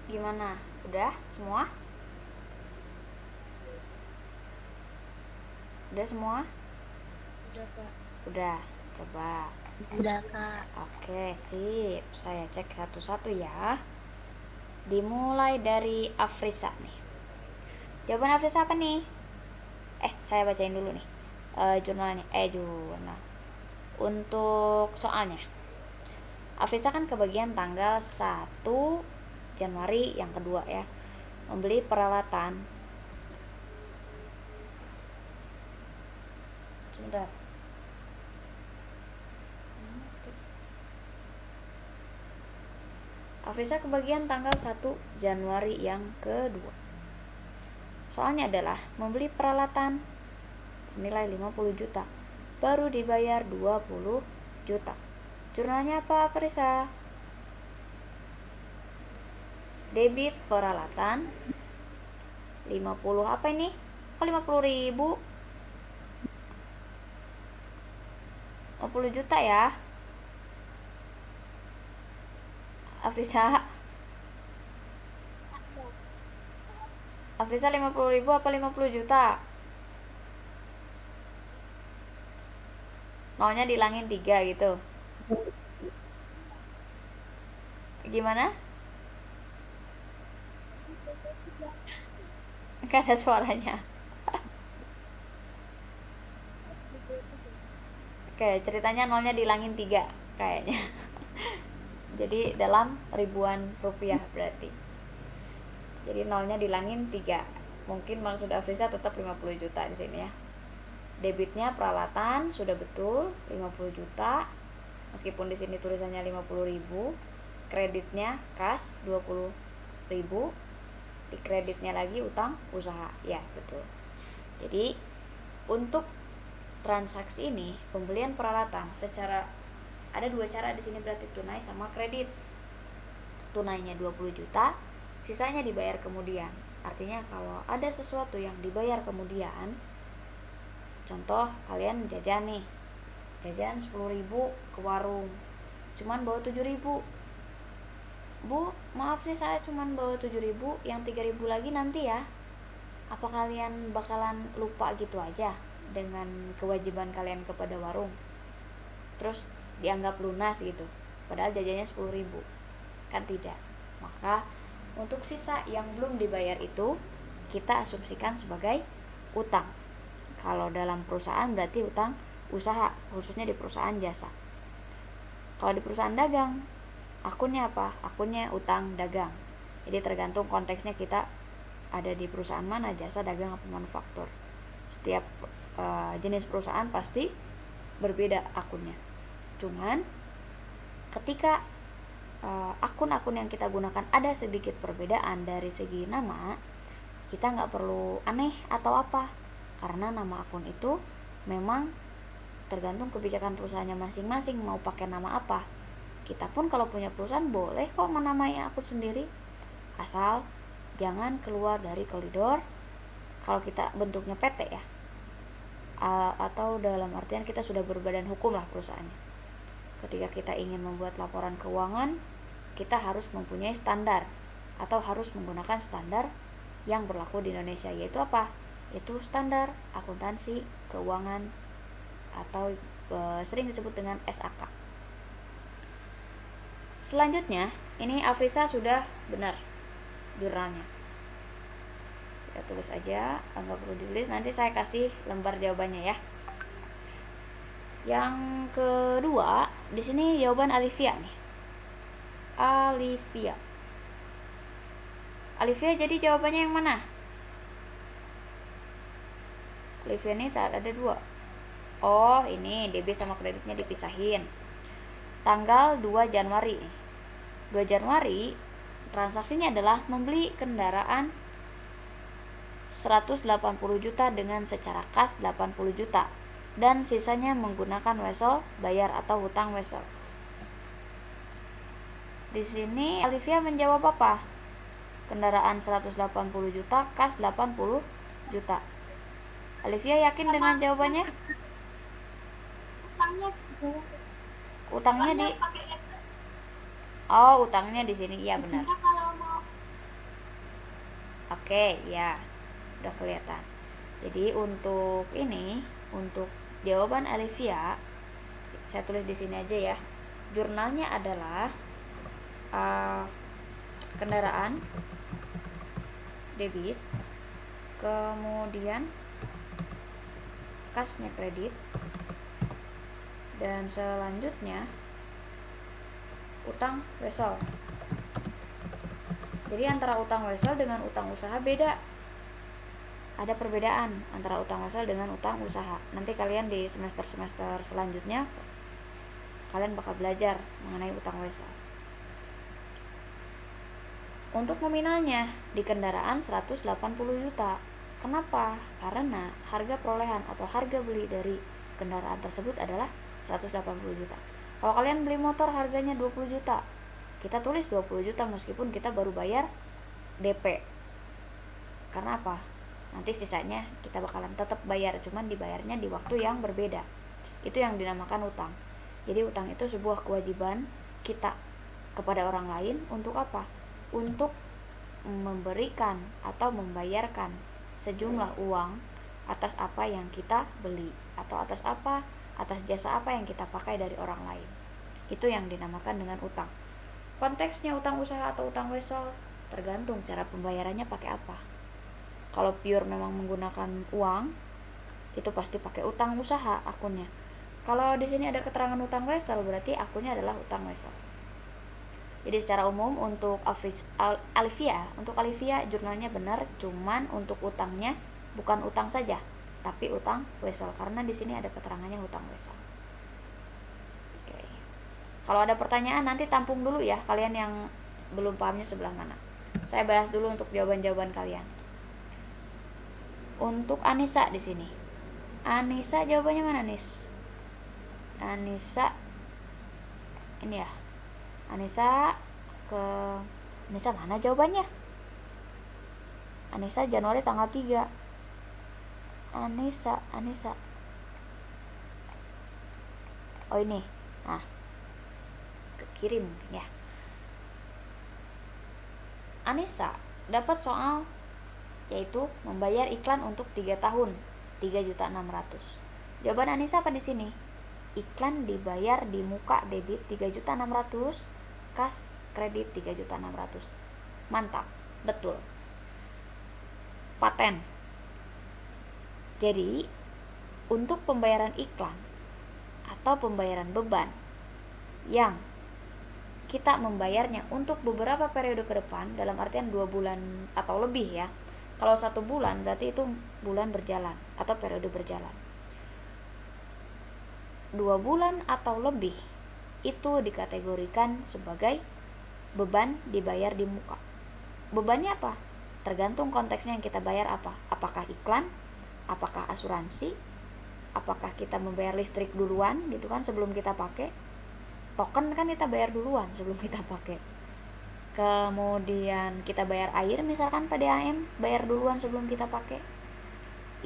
Gimana? Udah semua? Udah semua? Udah Kak. Udah. Coba. Udah Kak. Oke, sip. Saya cek satu-satu ya. Dimulai dari Afrisa nih. Jawaban Afrisa apa nih? Saya bacain dulu nih. Jurnalnya. Jurnal. Untuk soalnya. Afrisa kan kebagian tanggal 1 Januari yang kedua ya. Membeli peralatan. Sebentar. Afrisa kebagian tanggal 1 Januari yang kedua. Soalnya adalah membeli peralatan senilai 50 juta. Baru dibayar 20 juta. Jurnalnya apa, Afrisa? Debit peralatan 50 apa ini? 50 ribu 50 juta ya Afrisa 50 ribu apa 50 juta? Maunya dilangin 3 gitu. Gimana? Gak ada suaranya. Oke, ceritanya nolnya dilangin 3 kayaknya. Jadi dalam ribuan rupiah berarti. Jadi nolnya dilangin 3. Mungkin maksud Afrisa tetap 50 juta di sini ya. Debitnya peralatan sudah betul 50 juta. Meskipun di sini tulisannya 50.000. Kreditnya kas 20.000. Di kreditnya lagi utang usaha. Ya, betul. Jadi untuk transaksi ini pembelian peralatan secara ada 2 cara di sini berarti tunai sama kredit. Tunainya 20 juta, sisanya dibayar kemudian. Artinya kalau ada sesuatu yang dibayar kemudian, contoh kalian jajan nih. Jajan 10.000 ke warung. Cuman bawa 7.000. Bu, maaf nih saya cuman bawa 7.000, yang 3.000 lagi nanti ya. Apa kalian bakalan lupa gitu aja dengan kewajiban kalian kepada warung? Terus dianggap lunas gitu, padahal jajannya 10.000. Kan tidak. Maka untuk sisa yang belum dibayar itu kita asumsikan sebagai utang. Kalau dalam perusahaan berarti utang usaha, khususnya di perusahaan jasa. Kalau di perusahaan dagang, akunnya apa? Akunnya utang dagang. Jadi tergantung konteksnya kita ada di perusahaan mana, jasa, dagang, apa manufaktur. Setiap jenis perusahaan pasti berbeda akunnya. Cuman ketika akun-akun yang kita gunakan ada sedikit perbedaan dari segi nama, kita nggak perlu aneh atau apa, karena nama akun itu memang tergantung kebijakan perusahaannya masing-masing mau pakai nama apa. Kita pun kalau punya perusahaan boleh kok menamai akun sendiri, asal jangan keluar dari koridor. Kalau kita bentuknya PT ya, atau dalam artian kita sudah berbadan hukum lah perusahaannya. Ketika kita ingin membuat laporan keuangan, kita harus mempunyai standar atau harus menggunakan standar yang berlaku di Indonesia, yaitu apa? Itu standar akuntansi keuangan atau sering disebut dengan SAK. Selanjutnya, ini Afrisa sudah benar jurnalnya. Kita tulis aja, nggak perlu ditulis, nanti saya kasih lembar jawabannya ya. Yang kedua, di sini jawaban Alivia nih. Alivia jadi jawabannya yang mana? Alivia ini ada 2. Oh, ini debit sama kreditnya dipisahin. Tanggal 2 Januari. 2 Januari transaksinya adalah membeli kendaraan 180 juta dengan secara kas 80 juta dan sisanya menggunakan wesel bayar atau hutang wesel. Di sini Alivia menjawab apa? Kendaraan 180 juta, kas 80 juta. Alivia yakin dengan jawabannya? Utangnya di utangnya di sini, iya benar. Oke, ya, udah kelihatan. Jadi untuk jawaban Alivia, saya tulis di sini aja ya. Jurnalnya adalah kendaraan debit, kemudian kasnya kredit, dan selanjutnya utang wesel. Jadi antara utang wesel dengan utang usaha beda. Ada perbedaan antara utang wesel dengan utang usaha. Nanti kalian di semester-semester selanjutnya kalian bakal belajar mengenai utang wesel. Untuk nominalnya di kendaraan 180 juta. Kenapa? Karena harga perolehan atau harga beli dari kendaraan tersebut adalah 180 juta. Kalau kalian beli motor harganya 20 juta, kita tulis 20 juta meskipun kita baru bayar DP. Karena apa? Nanti sisanya kita bakalan tetap bayar, cuman dibayarnya di waktu yang berbeda. Itu yang dinamakan utang. Jadi utang itu sebuah kewajiban kita kepada orang lain untuk apa? Untuk memberikan atau membayarkan sejumlah uang atas apa yang kita beli atau atas jasa apa yang kita pakai dari orang lain. Itu yang dinamakan dengan utang. Konteksnya utang usaha atau utang wesel tergantung cara pembayarannya pakai apa. Kalau pure memang menggunakan uang, itu pasti pakai utang usaha akunnya. Kalau di sini ada keterangan utang wesel, berarti akunnya adalah utang wesel. Jadi secara umum untuk Alivia jurnalnya benar, cuman untuk utangnya bukan utang saja, tapi utang wesel karena di sini ada keterangannya utang wesel. Oke. Kalau ada pertanyaan nanti tampung dulu ya kalian yang belum pahamnya sebelah mana. Saya bahas dulu untuk jawaban-jawaban kalian. Untuk Anissa di sini. Anissa jawabannya mana, Nis? Anissa ini ya. Anissa mana jawabannya? Anissa Januari tanggal 3. Anissa. Oh ini. Nah. Kekirim ya. Anissa dapat soal yaitu membayar iklan untuk 3 tahun 3.600.000. Jawaban Anissa apa di sini? Iklan dibayar di muka debit 3.600.000, kas kredit 3.600.000. Mantap, betul. Paten. Jadi, untuk pembayaran iklan atau pembayaran beban yang kita membayarnya untuk beberapa periode ke depan, dalam artian 2 bulan atau lebih ya. Kalau 1 bulan berarti itu bulan berjalan atau periode berjalan. 2 bulan atau lebih itu dikategorikan sebagai beban dibayar di muka. Bebannya apa? Tergantung konteksnya yang kita bayar apa. Apakah iklan? Apakah asuransi? Apakah kita membayar listrik duluan gitu kan sebelum kita pakai? Token kan kita bayar duluan sebelum kita pakai. Kemudian kita bayar air misalkan PDAM, bayar duluan sebelum kita pakai.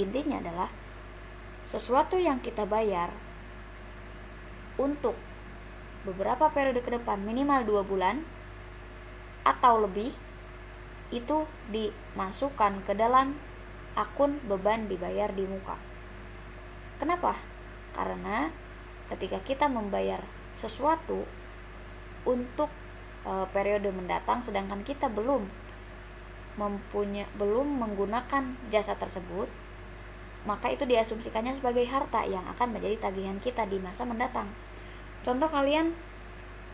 Intinya adalah sesuatu yang kita bayar untuk beberapa periode ke depan minimal 2 bulan atau lebih itu dimasukkan ke dalam akun beban dibayar di muka. Kenapa? Karena ketika kita membayar sesuatu untuk periode mendatang sedangkan kita belum menggunakan jasa tersebut, maka itu diasumsikannya sebagai harta yang akan menjadi tagihan kita di masa mendatang. Contoh kalian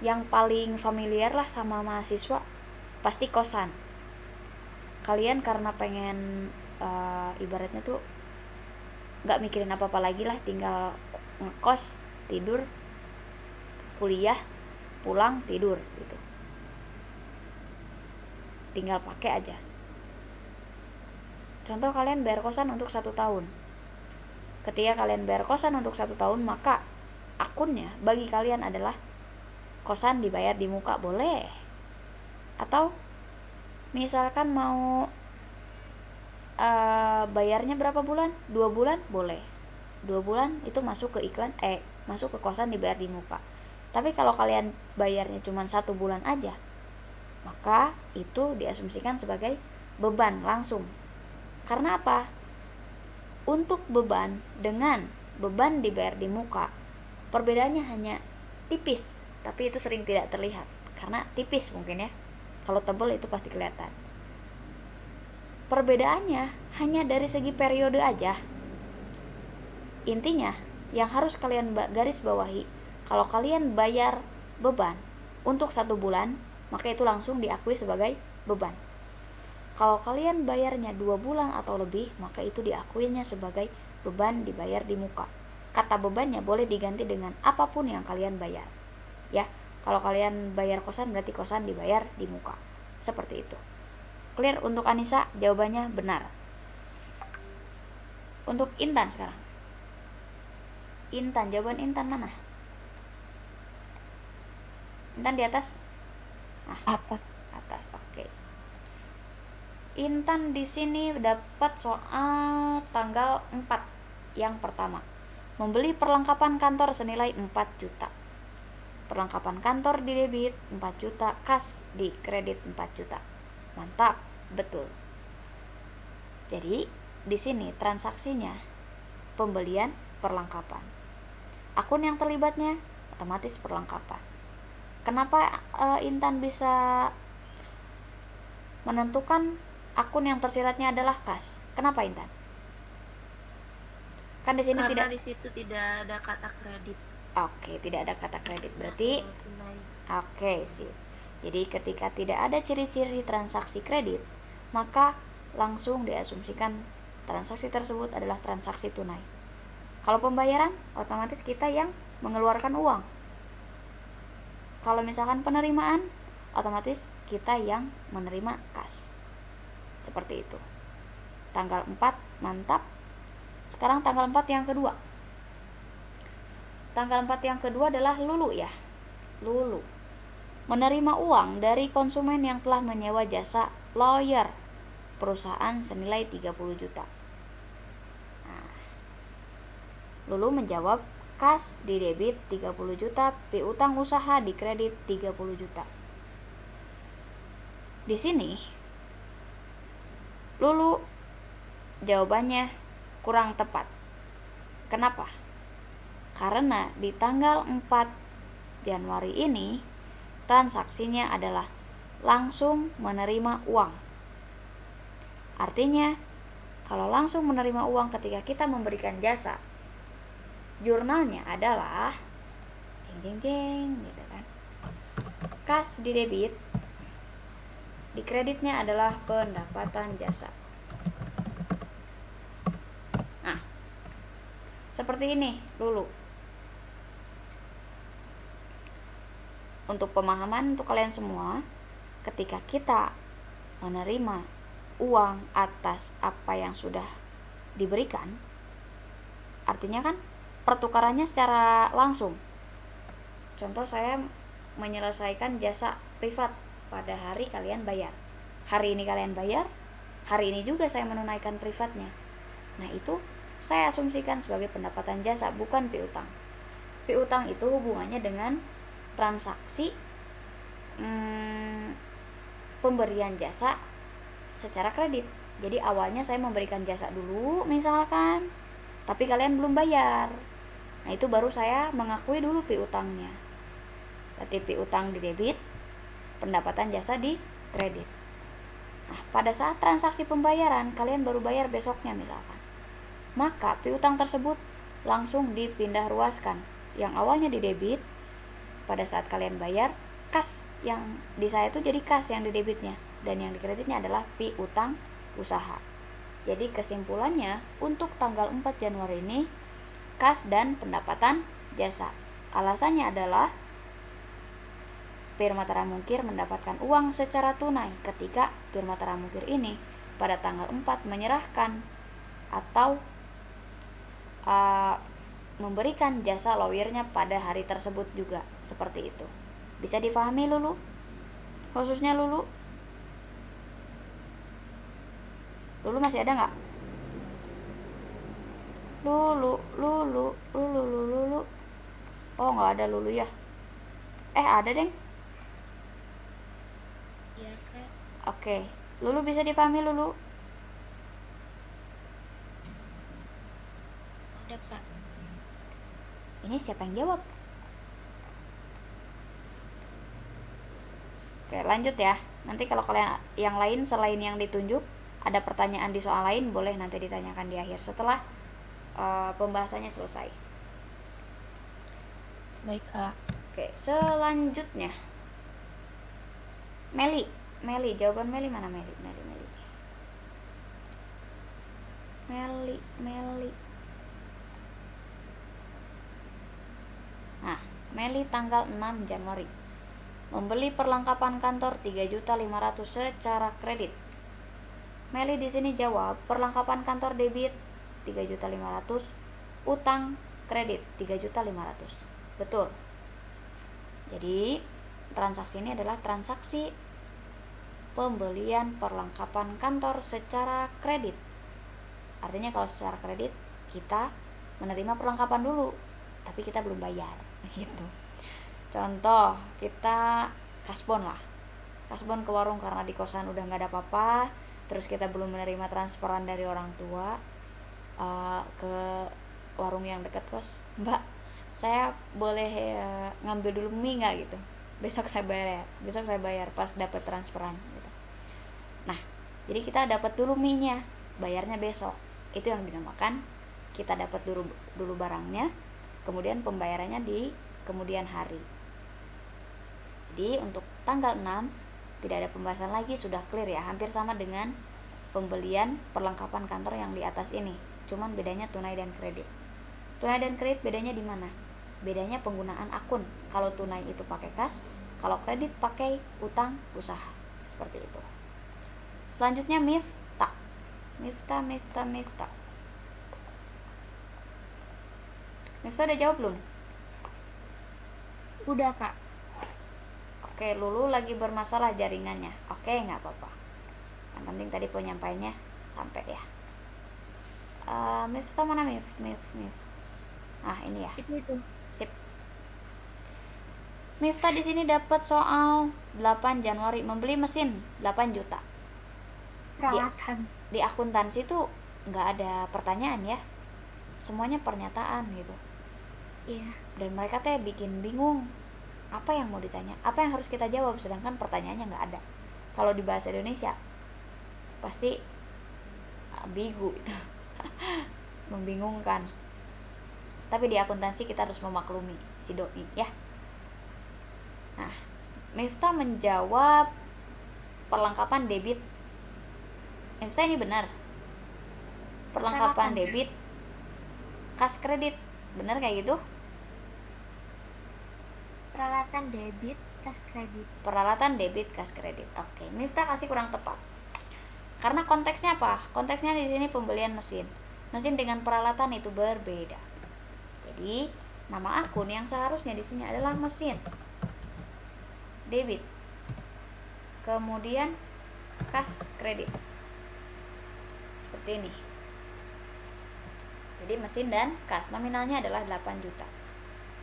yang paling familiar lah sama mahasiswa pasti kosan. Kalian karena pengen ibaratnya tuh nggak mikirin apa-apa lagi lah, tinggal ngekos, tidur, kuliah, pulang, tidur gitu. Tinggal pakai aja. Contoh kalian bayar kosan untuk 1 tahun. Ketika kalian bayar kosan untuk 1 tahun, maka akunnya bagi kalian adalah kosan dibayar di muka, boleh. Atau misalkan mau bayarnya berapa bulan? 2 bulan, boleh. 2 bulan itu masuk ke masuk ke kosan dibayar di muka. Tapi kalau kalian bayarnya cuma 1 bulan aja, maka itu diasumsikan sebagai beban langsung. Karena apa? Untuk beban dengan beban dibayar di muka, perbedaannya hanya tipis, tapi itu sering tidak terlihat karena tipis mungkin ya. Kalau tebal itu pasti kelihatan. Perbedaannya hanya dari segi periode aja. Intinya yang harus kalian garis bawahi, kalau kalian bayar beban untuk 1 bulan, maka itu langsung diakui sebagai beban. Kalau kalian bayarnya 2 bulan atau lebih, maka itu diakuinya sebagai beban dibayar di muka. Kata bebannya boleh diganti dengan apapun yang kalian bayar. Ya, kalau kalian bayar kosan berarti kosan dibayar di muka. Seperti itu. Clear untuk Anissa? Jawabannya benar. Untuk Intan sekarang. Intan, jawaban Intan mana? Intan di atas? Atas, oke. Intan di sini dapat soal tanggal 4 yang pertama. Membeli perlengkapan kantor senilai 4 juta. Perlengkapan kantor di debit 4 juta, kas di kredit 4 juta. Mantap, betul. Jadi, di sini transaksinya pembelian perlengkapan. Akun yang terlibatnya otomatis perlengkapan. Kenapa Intan bisa menentukan akun yang tersiratnya adalah kas? Kenapa Intan? Kan di sini karena di situ tidak ada kata kredit. Oke, tidak ada kata kredit. Berarti oke, sip. Jadi ketika tidak ada ciri-ciri transaksi kredit, maka langsung diasumsikan transaksi tersebut adalah transaksi tunai. Kalau pembayaran, otomatis kita yang mengeluarkan uang. Kalau misalkan penerimaan, otomatis kita yang menerima kas. Seperti itu. Tanggal 4, mantap. Sekarang tanggal 4 yang kedua. Tanggal 4 yang kedua adalah Lulu ya. Lulu menerima uang dari konsumen yang telah menyewa jasa lawyer perusahaan senilai 30 juta. Nah, Lulu menjawab kas di debit 30 juta, piutang usaha di kredit 30 juta. Di sini Lulu jawabannya kurang tepat. Kenapa? Karena di tanggal 4 Januari ini transaksinya adalah langsung menerima uang. Artinya, kalau langsung menerima uang ketika kita memberikan jasa, jurnalnya adalah jeng gitu kan. Kas di debit, di kreditnya adalah pendapatan jasa. Nah, seperti ini dulu. Untuk pemahaman untuk kalian semua, ketika kita menerima uang atas apa yang sudah diberikan, artinya kan pertukarannya secara langsung. Contoh, saya menyelesaikan jasa privat pada hari kalian bayar. Hari ini kalian bayar, hari ini juga saya menunaikan privatnya. Nah, itu saya asumsikan sebagai pendapatan jasa, bukan piutang. Piutang itu hubungannya dengan transaksi pemberian jasa secara kredit. Jadi awalnya saya memberikan jasa dulu misalkan, tapi kalian belum bayar. Nah, itu baru saya mengakui dulu piutangnya. Berarti piutang di debit, pendapatan jasa di kredit. Nah, pada saat transaksi pembayaran kalian baru bayar besoknya misalkan, maka piutang tersebut langsung dipindah ruaskan. Yang awalnya di debit, pada saat kalian bayar, kas yang di saya itu jadi kas yang di debitnya, dan yang di kreditnya adalah piutang usaha. Jadi kesimpulannya untuk tanggal 4 Januari ini, kas dan pendapatan jasa. Alasannya adalah Firma Tara Mungkir mendapatkan uang secara tunai ketika Firma Tara Mungkir ini pada tanggal 4 menyerahkan atau memberikan jasa lawyernya pada hari tersebut juga. Seperti itu. Bisa difahami Lulu? Khususnya Lulu? Lulu masih ada nggak? Lulu. Oh, nggak ada Lulu ya? Ada deng? Iya, Kak. Oke. Lulu bisa dipahami Lulu? Ada Kak. Ini siapa yang jawab? Oke, lanjut ya. Nanti kalau kalian yang lain selain yang ditunjuk ada pertanyaan di soal lain, boleh nanti ditanyakan di akhir setelah pembahasannya selesai. Baik, Kak. Oke, selanjutnya Meli, jawaban Meli mana Meli? Nah, Meli tanggal 6 Januari membeli perlengkapan kantor 3.500.000 secara kredit. Meli di sini jawab perlengkapan kantor debit 3.500.000, utang kredit 3.500.000. Betul. Jadi, transaksi ini adalah transaksi pembelian perlengkapan kantor secara kredit. Artinya kalau secara kredit kita menerima perlengkapan dulu, tapi kita belum bayar gitu. Contoh, kita kasbon ke warung karena di kosan udah nggak ada apa-apa, terus kita belum menerima transferan dari orang tua, ke warung yang dekat kos, Mbak, saya boleh ngambil dulu mie nggak gitu, besok saya bayar pas dapat transferan gitu. Nah, jadi kita dapat dulu mie nya, bayarnya besok. Itu yang dinamakan kita dapat dulu barangnya, kemudian pembayarannya di kemudian hari. Jadi untuk tanggal 6 tidak ada pembahasan lagi, sudah clear ya, hampir sama dengan pembelian perlengkapan kantor yang di atas ini, cuman bedanya tunai dan kredit. Tunai dan kredit bedanya di mana? Bedanya penggunaan akun. Kalau tunai itu pakai kas, kalau kredit pakai utang usaha. Seperti itu. Selanjutnya Miftah. Miftah udah jawab belum? Udah Kak. Oke, Lulu lagi bermasalah jaringannya. Oke, nggak apa-apa. Yang penting tadi penyampaiannya sampai ya. Miftah mana Mif? Ah, ini ya. Itu. Sip. Miftah di sini dapat soal 8 Januari membeli mesin 8 juta. Peralatan. Di akuntansi tuh nggak ada pertanyaan ya. Semuanya pernyataan gitu. Iya. Dan mereka teh bikin bingung. Apa yang mau ditanya? Apa yang harus kita jawab? Sedangkan pertanyaannya nggak ada. Kalau di bahasa Indonesia pasti ambigu itu. Membingungkan. Tapi di akuntansi kita harus memaklumi si doi ya. Nah, Miftah menjawab perlengkapan debit. Miftah ini benar. Perlengkapan debit kas kredit. Benar kayak gitu? Peralatan debit kas kredit. Peralatan debit kas kredit. Oke, Miftah kasih kurang tepat. Karena konteksnya apa? Konteksnya di sini pembelian mesin. Mesin dengan peralatan itu berbeda. Jadi, nama akun yang seharusnya di sini adalah mesin. Debit. Kemudian kas kredit. Seperti ini. Jadi mesin dan kas nominalnya adalah 8 juta.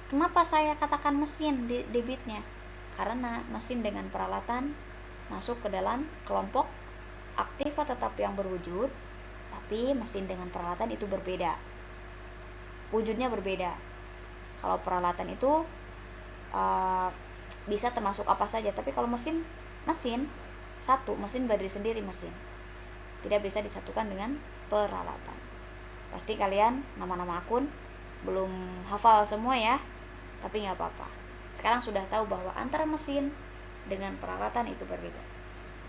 Kenapa saya katakan mesin debitnya? Karena mesin dengan peralatan masuk ke dalam kelompok aktiva tetap yang berwujud, tapi mesin dengan peralatan itu berbeda. Wujudnya berbeda. Kalau peralatan itu bisa termasuk apa saja, tapi kalau mesin satu, mesin berdiri sendiri mesin. Tidak bisa disatukan dengan peralatan. Pasti kalian nama-nama akun belum hafal semua ya, tapi nggak apa-apa. Sekarang sudah tahu bahwa antara mesin dengan peralatan itu berbeda.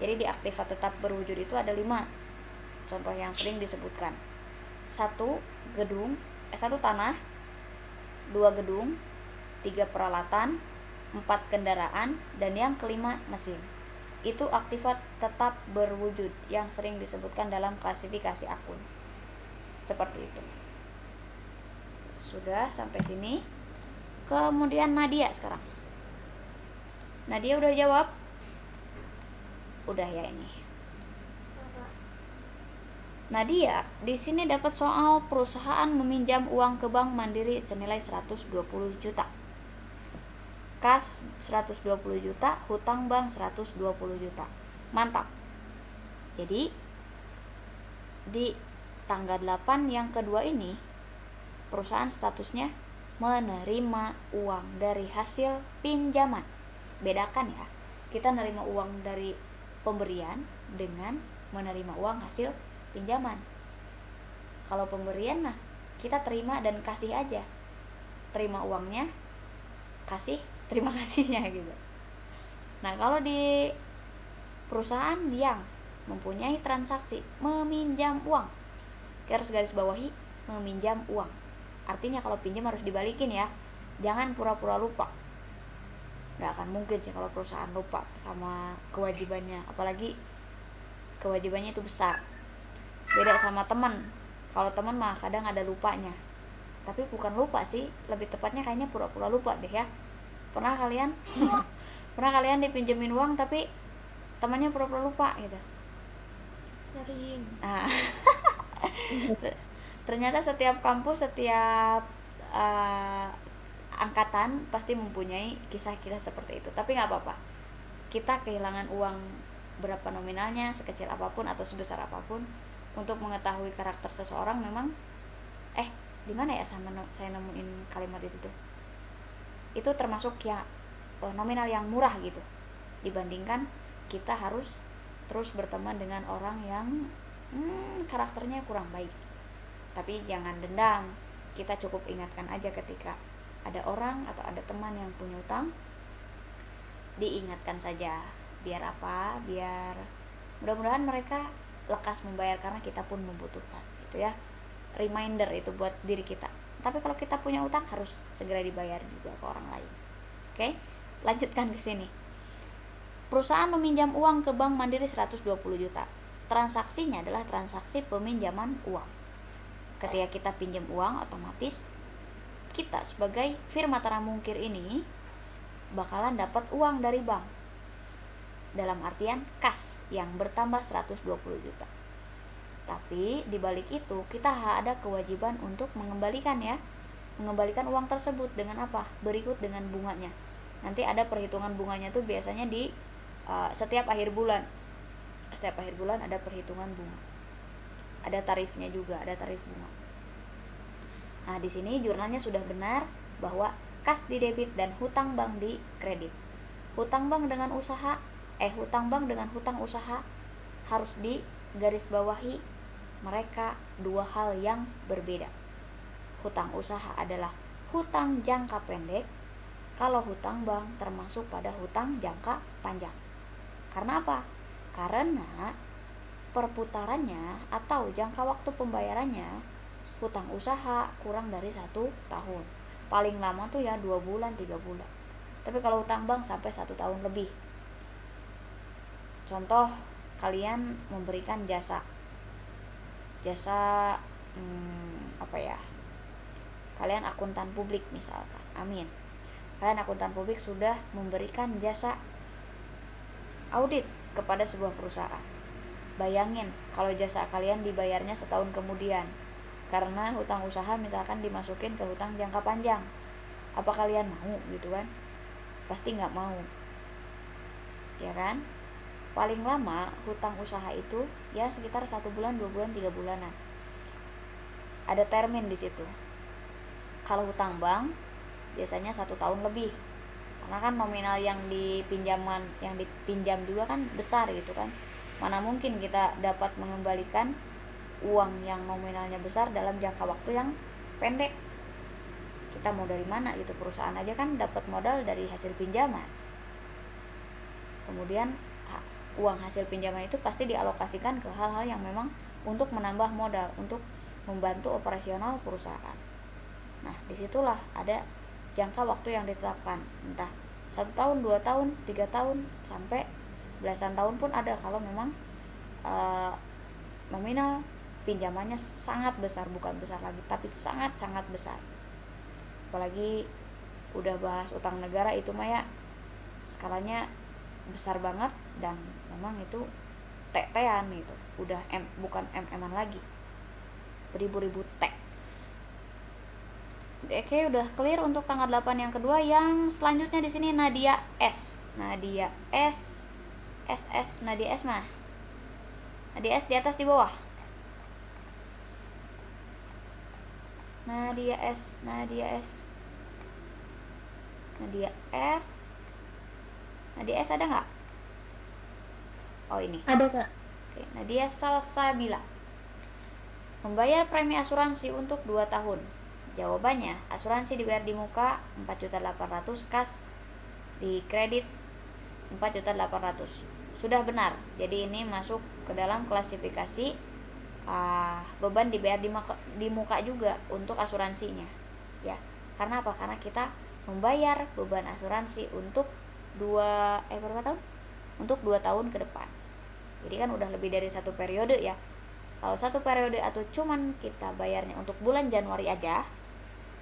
Jadi di aktiva tetap berwujud itu ada 5 contoh yang sering disebutkan. 1 tanah, 2 gedung, 3 peralatan, 4 kendaraan, dan yang kelima mesin. Itu aktiva tetap berwujud yang sering disebutkan dalam klasifikasi akun. Seperti itu. Sudah sampai sini. Kemudian Nadia sekarang. Nadia udah jawab? Udah ya ini. Nadia di sini dapat soal perusahaan meminjam uang ke Bank Mandiri senilai 120 juta. Kas 120 juta, hutang bank 120 juta. Mantap. Jadi di tanggal 8 yang kedua ini perusahaan statusnya menerima uang dari hasil pinjaman. Bedakan ya, kita nerima uang dari pemberian dengan menerima uang hasil pinjaman. Kalau pemberian nah kita terima dan kasih aja, terima uangnya, kasih terima kasihnya gitu. Nah kalau di perusahaan yang mempunyai transaksi meminjam uang, kita harus garis bawahi meminjam uang. Artinya kalau pinjam harus dibalikin ya, jangan pura-pura lupa. Nggak akan mungkin sih kalau perusahaan lupa sama kewajibannya, apalagi kewajibannya itu besar. Beda sama teman. Kalau teman mah kadang ada lupanya, tapi bukan lupa sih, lebih tepatnya kayaknya pura-pura lupa deh ya. Pernah kalian pernah kalian dipinjemin uang tapi temannya pura-pura lupa gitu? Sering. Nah, ternyata setiap kampus, setiap angkatan pasti mempunyai kisah-kisah seperti itu. Tapi nggak apa-apa, kita kehilangan uang berapa nominalnya, sekecil apapun atau sebesar apapun, untuk mengetahui karakter seseorang memang di mana ya saya nemuin kalimat itu tuh, itu termasuk ya nominal yang murah gitu, dibandingkan kita harus terus berteman dengan orang yang karakternya kurang baik. Tapi jangan dendam, kita cukup ingatkan aja ketika ada orang atau ada teman yang punya utang, diingatkan saja. Biar apa? Biar mudah-mudahan mereka lekas membayar, karena kita pun membutuhkan gitu ya. Reminder itu buat diri kita. Tapi kalau kita punya utang harus segera dibayar juga ke orang lain. Oke? Lanjutkan ke sini. Perusahaan meminjam uang ke Bank Mandiri 120 juta. Transaksinya adalah transaksi peminjaman uang. Ketika kita pinjam uang, otomatis kita sebagai firma Tara Mungkir ini bakalan dapat uang dari bank, dalam artian kas yang bertambah 120 juta. Tapi dibalik itu kita ada kewajiban untuk mengembalikan ya, mengembalikan uang tersebut dengan apa? Berikut dengan bunganya. Nanti ada perhitungan bunganya tuh biasanya di setiap akhir bulan. Setiap akhir bulan ada perhitungan bunga. Ada tarifnya juga, ada tarif bunga. Nah, di sini jurnalnya sudah benar bahwa kas di debit dan hutang bank di kredit. Hutang bank dengan hutang usaha harus digarisbawahi, mereka dua hal yang berbeda. Hutang usaha adalah hutang jangka pendek, kalau hutang bank termasuk pada hutang jangka panjang. Karena apa? Karena perputarannya atau jangka waktu pembayarannya, hutang usaha kurang dari 1 tahun, paling lama tuh ya 2 bulan 3 bulan. Tapi kalau hutang bank sampai 1 tahun lebih. Contoh, kalian memberikan jasa kalian akuntan publik misalkan, amin, kalian akuntan publik sudah memberikan jasa audit kepada sebuah perusahaan. Bayangin kalau jasa kalian dibayarnya setahun kemudian, karena hutang usaha misalkan dimasukin ke hutang jangka panjang. Apa kalian mau gitu kan? Pasti nggak mau, ya kan? Paling lama hutang usaha itu ya sekitar 1 bulan, 2 bulan, 3 bulanan. Ada termin di situ. Kalau hutang bank biasanya 1 tahun lebih, karena kan nominal yang dipinjam juga kan besar gitu kan. Mana mungkin kita dapat mengembalikan uang yang nominalnya besar dalam jangka waktu yang pendek. Kita mau dari mana gitu? Perusahaan aja kan dapat modal dari hasil pinjaman. Kemudian uang hasil pinjaman itu pasti dialokasikan ke hal-hal yang memang untuk menambah modal, untuk membantu operasional perusahaan. Nah, disitulah ada jangka waktu yang ditetapkan, entah 1 tahun, 2 tahun, 3 tahun, sampai belasan tahun pun ada kalau memang nominal pinjamannya sangat besar, bukan besar lagi tapi sangat-sangat besar. Apalagi udah bahas utang negara, itu mah ya skalanya besar banget, dan memang itu T-an gitu, udah bukan MM-an lagi, beribu-ribu T. Oke, udah clear untuk tanggal 8 yang kedua. Yang selanjutnya di sini Nadia S. Nadia S mana? Nadia S di atas di bawah. Nadia S, Nadia S, Nadia R, Nadia S ada nggak? Oh ini. Ada Kak. Oke, Nadia Salsabila. Membayar premi asuransi untuk 2 tahun. Jawabannya, asuransi dibayar di muka 4.800.000, kas di kredit 4.800.000. Sudah benar. Jadi ini masuk ke dalam klasifikasi beban dibayar di muka juga untuk asuransinya. Ya. Karena apa? Karena kita membayar beban asuransi untuk berapa tahun? Untuk 2 tahun ke depan. Jadi kan udah lebih dari 1 periode ya. Kalau 1 periode atau cuman kita bayarnya untuk bulan Januari aja,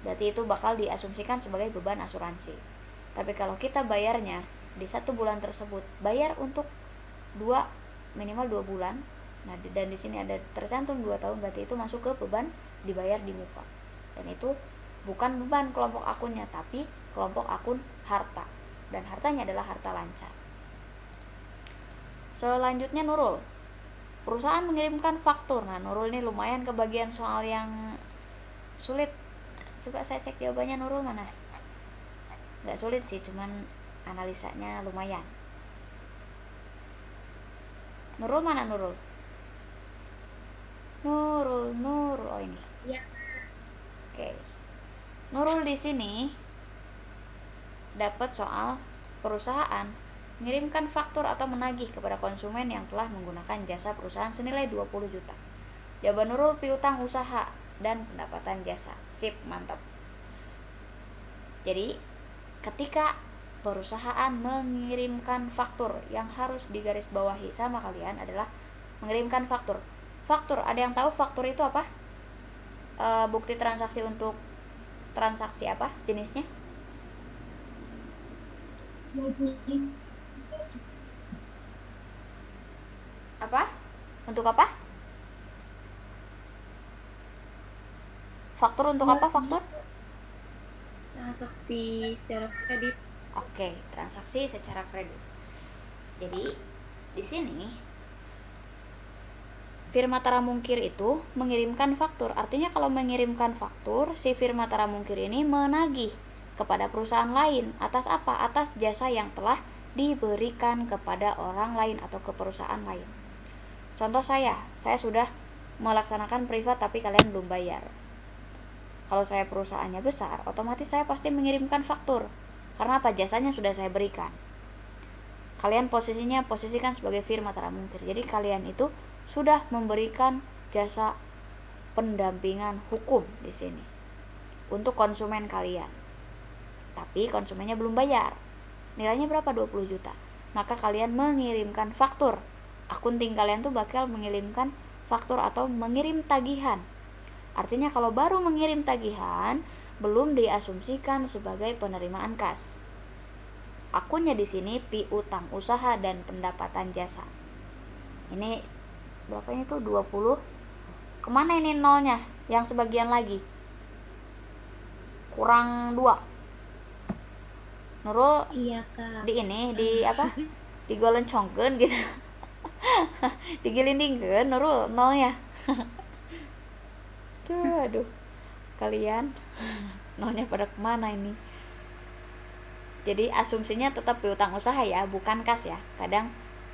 berarti itu bakal diasumsikan sebagai beban asuransi. Tapi kalau kita bayarnya di 1 bulan tersebut, bayar untuk minimal 2 bulan. Nah, dan di sini ada tercantum 2 tahun, berarti itu masuk ke beban dibayar di muka. Dan itu bukan beban kelompok akunnya, tapi kelompok akun harta. Dan hartanya adalah harta lancar. Selanjutnya Nurul. Perusahaan mengirimkan faktur. Nah, Nurul ini lumayan kebagian soal yang sulit. Coba saya cek jawabannya Nurul mana. Nggak sulit sih, cuman analisanya lumayan. Nurul mana Nurul? Nurul, oh ini. Ya. Oke. Nurul di sini dapat soal perusahaan mengirimkan faktur atau menagih kepada konsumen yang telah menggunakan jasa perusahaan senilai 20 juta. Jawaban Nurul piutang usaha dan pendapatan jasa. Sip, mantap. Jadi, ketika perusahaan mengirimkan faktur, yang harus digarisbawahi sama kalian adalah mengirimkan faktur. Faktur, ada yang tahu faktur itu apa? Bukti transaksi untuk transaksi apa jenisnya? Apa? Untuk apa? Faktur untuk apa faktur? Transaksi secara kredit. Oke, transaksi secara kredit. Jadi, di sini firma tara mungkir itu mengirimkan faktur. Artinya kalau mengirimkan faktur, si firma tara mungkir ini menagih kepada perusahaan lain atas apa? Atas jasa yang telah diberikan kepada orang lain atau ke perusahaan lain. Contoh saya sudah melaksanakan privat tapi kalian belum bayar. Kalau saya perusahaannya besar, otomatis saya pasti mengirimkan faktur. Karena apa? Jasanya sudah saya berikan. Kalian posisikan sebagai firma tara mungkir. Jadi kalian itu sudah memberikan jasa pendampingan hukum di sini untuk konsumen kalian. Tapi konsumennya belum bayar. Nilainya berapa? 20 juta. Maka kalian mengirimkan faktur. Akunting kalian tuh bakal mengirimkan faktur atau mengirim tagihan. Artinya kalau baru mengirim tagihan, belum diasumsikan sebagai penerimaan kas. Akunnya di sini piutang usaha dan pendapatan jasa. Ini berapa ini tuh? 20. Kemana ini nolnya? Yang sebagian lagi. Kurang 2. Nurul Iya Kak. di apa? Digolencongkeun gitu. Digilindingkeun Nurul nolnya. Aduh. Kalian nolnya pada kemana ini? Jadi asumsinya tetap piutang usaha ya, bukan kas ya. Kadang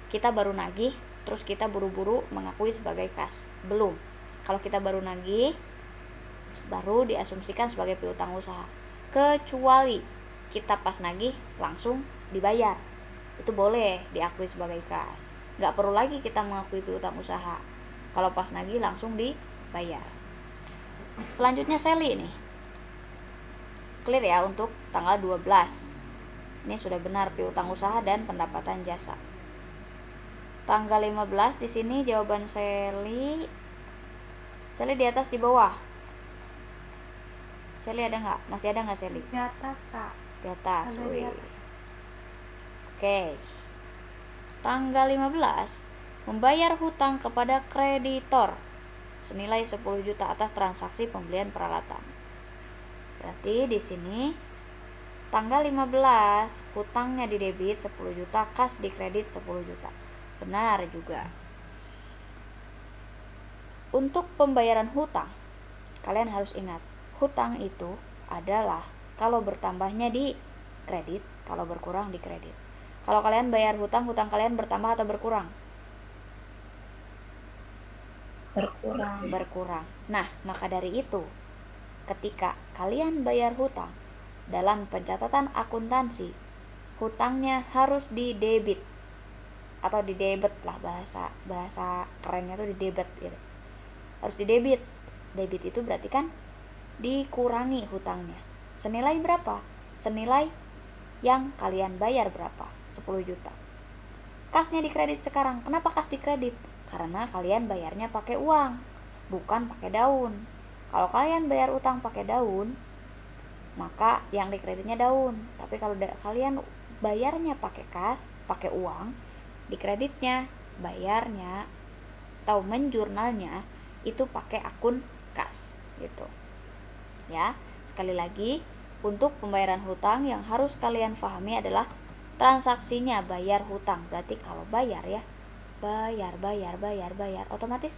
kita baru nagih terus kita buru-buru mengakui sebagai kas. Belum. Kalau kita baru nagih, baru diasumsikan sebagai piutang usaha. Kecuali kita pas nagih langsung dibayar. Itu boleh diakui sebagai kas. Nggak perlu lagi kita mengakui piutang usaha. Kalau pas nagih langsung dibayar. Selanjutnya Sally nih. Clear ya untuk tanggal 12. Ini sudah benar piutang usaha dan pendapatan jasa. Tanggal 15 di sini jawaban Sally di atas di bawah. Sally ada nggak? Masih ada nggak Sally? Di atas Kak. Di atas. Ada di atas. Oke. Tanggal 15 membayar hutang kepada kreditor senilai 10 juta atas transaksi pembelian peralatan. Berarti di sini tanggal 15 hutangnya di debit 10 juta, kas di kredit 10 juta. Benar juga. untuk pembayaran hutang, kalian harus ingat, hutang itu adalah kalau bertambahnya di kredit, kalau berkurang di kredit. Kalau kalian bayar hutang, hutang kalian bertambah atau berkurang? Berkurang. Nah, maka dari itu, ketika kalian bayar hutang, dalam pencatatan akuntansi, hutangnya harus didebit atau didebet lah, bahasa kerennya tuh didebet gitu. Harus didebit. Debit itu berarti kan dikurangi hutangnya. Senilai berapa? Senilai yang kalian bayar berapa? 10 juta. Kasnya dikredit sekarang. Kenapa kas dikredit? Karena kalian bayarnya pakai uang, bukan pakai daun. Kalau kalian bayar utang pakai daun, maka yang dikreditnya daun. Tapi kalau kalian bayarnya pakai kas, pakai uang, dikreditnya, bayarnya atau menjurnalnya itu pakai akun kas gitu. Ya, sekali lagi, untuk pembayaran hutang yang harus kalian pahami adalah transaksinya bayar hutang. Berarti kalau bayar ya, bayar. Otomatis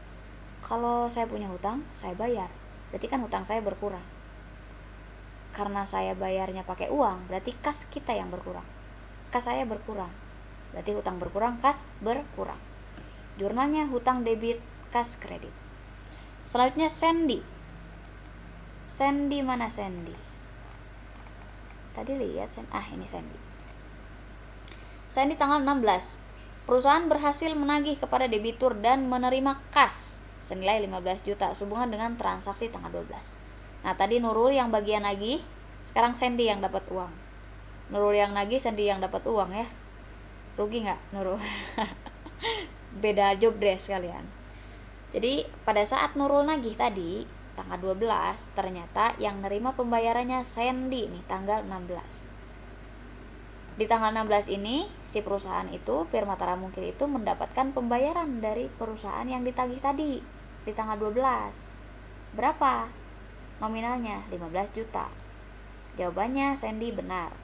kalau saya punya hutang, saya bayar. Berarti kan hutang saya berkurang. Karena saya bayarnya pakai uang, berarti kas kita yang berkurang. Kas saya berkurang. Berarti hutang berkurang, kas berkurang. Jurnalnya hutang debit, kas kredit. Selanjutnya sendi. Sendi mana sendi? Tadi lihat ini sendi. Sendi tanggal 16. Perusahaan berhasil menagih kepada debitur dan menerima kas senilai 15 juta sehubungan dengan transaksi tanggal 12. Nah, tadi Nurul yang bagian nagih, sekarang Sendi yang dapat uang. Nurul yang nagih, Sendi yang dapat uang ya. Rugi nggak Nurul? Beda job desk kalian. Jadi pada saat Nurul nagih tadi tanggal 12, ternyata yang nerima pembayarannya Sendi nih tanggal 16. Di tanggal 16 ini si perusahaan itu, Firma Tara Mungkir itu mendapatkan pembayaran dari perusahaan yang ditagih tadi di tanggal 12. Berapa? Nominalnya 15 juta. Jawabannya Sendi benar.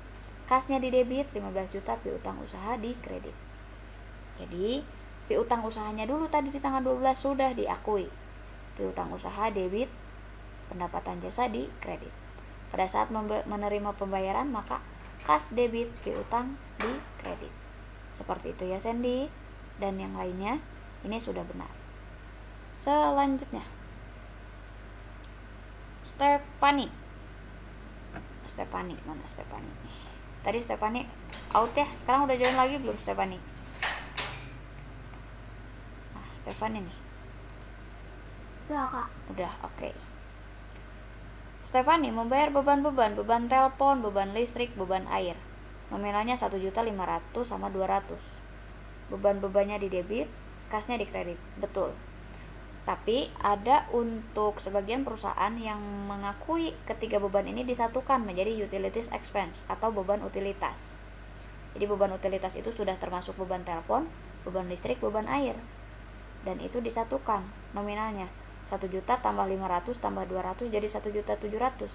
Kasnya di debit 15 juta, piutang usaha di kredit. Jadi piutang usahanya dulu tadi di tanggal 12 sudah diakui. Piutang usaha debit, pendapatan jasa di kredit. Pada saat menerima pembayaran maka kas debit, piutang di kredit. Seperti itu ya Sendi. Dan yang lainnya ini sudah benar. Selanjutnya Stefani. Mana Stefani? Tadi Stefani out ya. Sekarang udah join lagi belum Stefani? Nah, Stefani nih. Udah kak. Udah, oke. Stefani membayar beban telepon, beban listrik, beban air. Nominalnya 1.500.000 sama 200. Beban-bebannya di debit, kasnya di kredit. Betul. Tapi ada untuk sebagian perusahaan yang mengakui ketiga beban ini disatukan menjadi utilities expense atau beban utilitas. Jadi beban utilitas itu sudah termasuk beban telepon, beban listrik, beban air. Dan itu disatukan nominalnya. 1 juta tambah 500 tambah 200 jadi 1.700.000.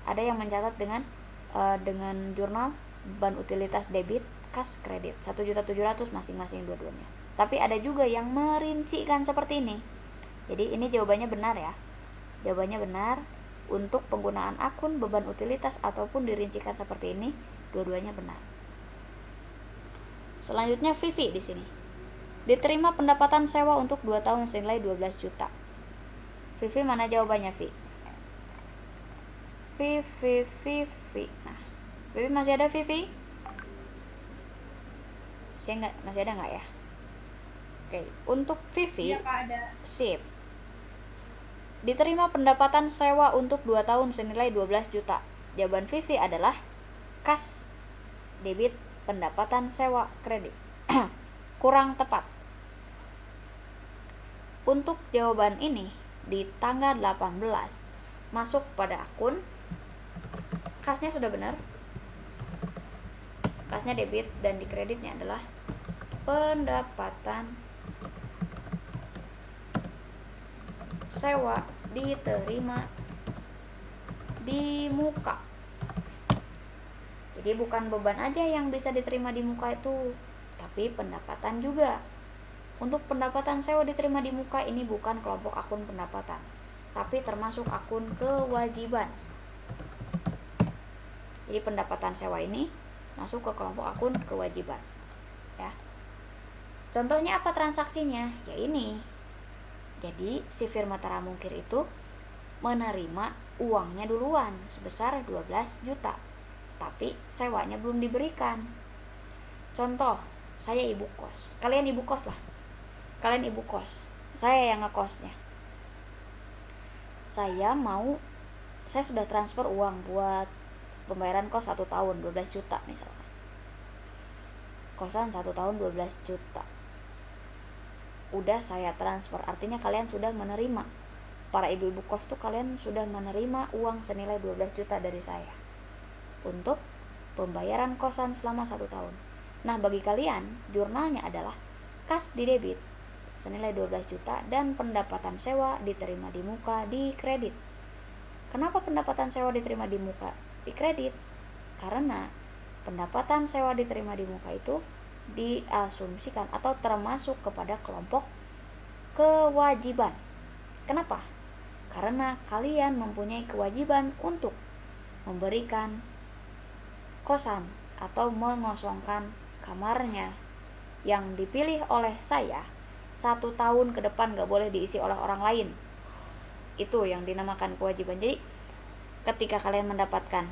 Ada yang mencatat dengan jurnal beban utilitas debit, kas kredit 1.700.000 masing-masing dua-duanya. Tapi ada juga yang merincikan seperti ini. Jadi ini jawabannya benar ya. Jawabannya benar untuk penggunaan akun beban utilitas ataupun dirincikan seperti ini, dua-duanya benar. Selanjutnya Vivi di sini. Diterima pendapatan sewa untuk 2 tahun senilai 12 juta. Vivi mana jawabannya, Vi? Vivi. Nah, Vivi masih ada, Vivi? Masih ada nggak ya? Oke, untuk Vivi. Iya, Kak, ada. Sip. Diterima pendapatan sewa untuk 2 tahun senilai 12 juta. Jawaban Vivi adalah kas debit pendapatan sewa kredit. Kurang tepat. Untuk jawaban ini di tanggal 18 masuk pada akun, kasnya sudah benar, kasnya debit dan di kreditnya adalah pendapatan sewa diterima di muka. Jadi bukan beban aja yang bisa diterima di muka itu, tapi pendapatan juga. Untuk pendapatan sewa diterima di muka ini bukan kelompok akun pendapatan, tapi termasuk akun kewajiban. Jadi pendapatan sewa ini masuk ke kelompok akun kewajiban. Ya. Contohnya apa transaksinya? Ya ini. Jadi si firma Tara Mungkir itu menerima uangnya duluan sebesar 12 juta. Tapi sewanya belum diberikan. Contoh, saya ibu kos. Kalian ibu kos lah. Kalian ibu kos. Saya yang ngekosnya. Saya sudah transfer uang buat pembayaran kos 1 tahun 12 juta misalnya. Kosan 1 tahun 12 juta. Udah saya transfer, artinya kalian sudah menerima. Para ibu-ibu kos tuh kalian sudah menerima uang senilai 12 juta dari saya untuk pembayaran kosan selama 1 tahun. Nah, bagi kalian, jurnalnya adalah kas di debit senilai 12 juta dan pendapatan sewa diterima di muka di kredit. Kenapa pendapatan sewa diterima di muka di kredit? Karena pendapatan sewa diterima di muka itu diasumsikan atau termasuk kepada kelompok kewajiban. Kenapa? Karena kalian mempunyai kewajiban untuk memberikan kosan atau mengosongkan kamarnya yang dipilih oleh saya 1 tahun ke depan, gak boleh diisi oleh orang lain. Itu yang dinamakan kewajiban. Jadi ketika kalian mendapatkan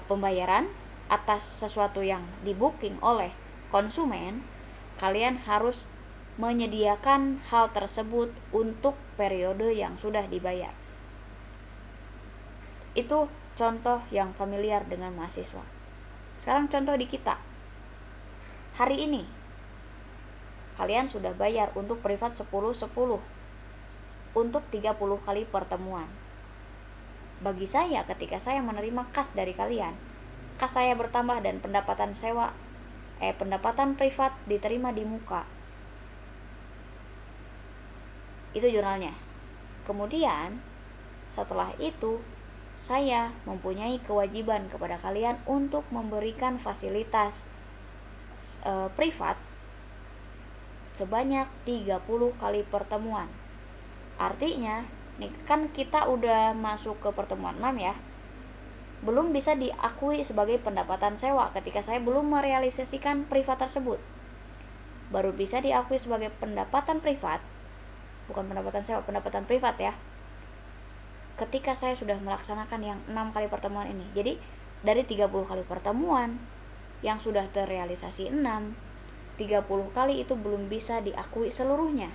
pembayaran atas sesuatu yang dibooking oleh konsumen, kalian harus menyediakan hal tersebut untuk periode yang sudah dibayar. Itu contoh yang familiar dengan mahasiswa. Sekarang contoh di kita. Hari ini kalian sudah bayar untuk privat 10-10 untuk 30 kali pertemuan. Bagi saya, ketika saya menerima kas dari kalian, kas saya bertambah dan pendapatan privat diterima di muka. Itu jurnalnya. Kemudian setelah itu saya mempunyai kewajiban kepada kalian untuk memberikan fasilitas privat sebanyak 30 kali pertemuan. Artinya, nih kan kita udah masuk ke pertemuan 6 ya. Belum bisa diakui sebagai pendapatan sewa ketika saya belum merealisasikan privat tersebut. Baru bisa diakui sebagai pendapatan privat, bukan pendapatan sewa, pendapatan privat ya, ketika saya sudah melaksanakan yang 6 kali pertemuan ini. Jadi dari 30 kali pertemuan yang sudah terrealisasi 6, 30 kali itu belum bisa diakui seluruhnya.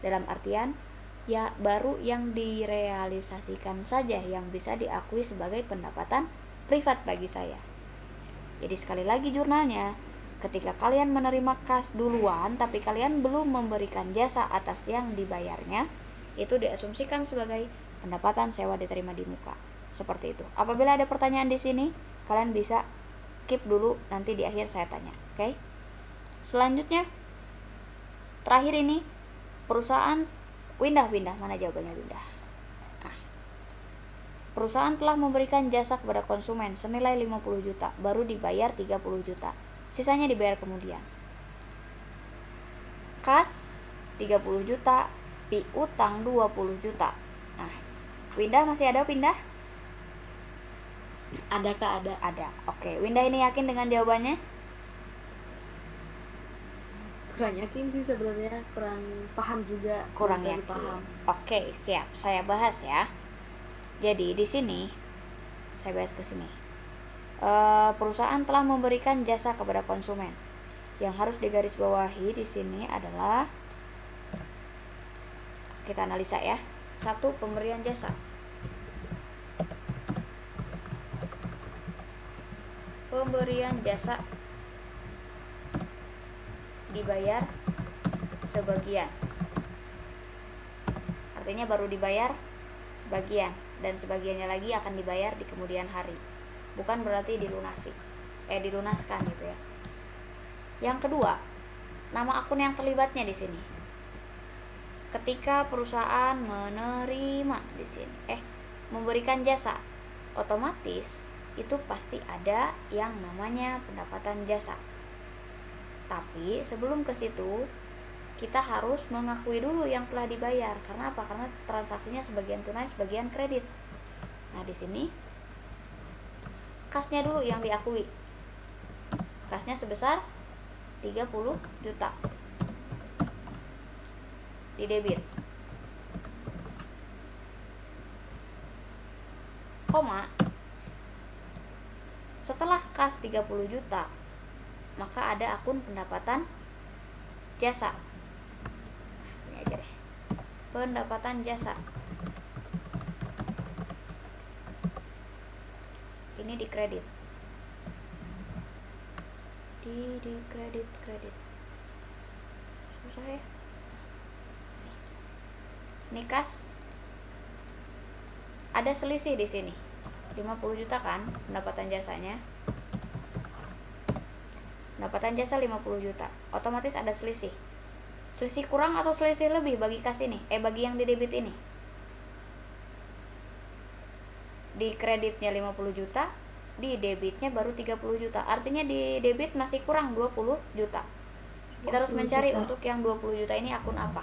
Dalam artian ya baru yang direalisasikan saja yang bisa diakui sebagai pendapatan privat bagi saya. Jadi sekali lagi jurnalnya, ketika kalian menerima kas duluan tapi kalian belum memberikan jasa atas yang dibayarnya, itu diasumsikan sebagai pendapatan sewa diterima di muka. Seperti itu. Apabila ada pertanyaan di sini, kalian bisa keep dulu, nanti di akhir saya tanya. Oke? Selanjutnya, terakhir ini perusahaan Windah, mana jawabannya Windah? Nah, perusahaan telah memberikan jasa kepada konsumen senilai 50 juta, baru dibayar 30 juta. Sisanya dibayar kemudian. Kas 30 juta, piutang 20 juta. Nah, Windah masih ada, Windah? Ada Kak, ada. Ada. Oke, Windah ini yakin dengan jawabannya? Kurang yakin sih sebenarnya, kurang paham juga. Kurang yakin. Paham. Oke, siap. Saya bahas ya. Jadi di sini saya bahas ke sini. Perusahaan telah memberikan jasa kepada konsumen. Yang harus digarisbawahi di sini adalah kita analisa ya. 1, pemberian jasa. Pemberian jasa dibayar sebagian. Artinya baru dibayar sebagian dan sebagiannya lagi akan dibayar di kemudian hari. Bukan berarti dilunaskan gitu ya. Yang kedua, nama akun yang terlibatnya di sini. Ketika perusahaan menerima di sini, memberikan jasa, otomatis itu pasti ada yang namanya pendapatan jasa. Tapi sebelum ke situ, kita harus mengakui dulu yang telah dibayar. Karena apa? Karena transaksinya sebagian tunai, sebagian kredit. Nah, di sini kasnya dulu yang diakui. Kasnya sebesar 30 juta. Di debit. Koma. Setelah kas 30 juta, maka ada akun pendapatan jasa. Ini aja deh. Pendapatan jasa. Ini di kredit. Di kredit. Susah ya. Ini kas. Ada selisih di sini. 50 juta kan pendapatan jasanya. Pendapatan jasa 50 juta. Otomatis ada selisih. Selisih kurang atau selisih lebih bagi kas ini? Bagi yang di debit ini. Di kreditnya 50 juta, di debitnya baru 30 juta. Artinya di debit masih kurang 20 juta. Kita harus mencari untuk yang 20 juta ini akun apa.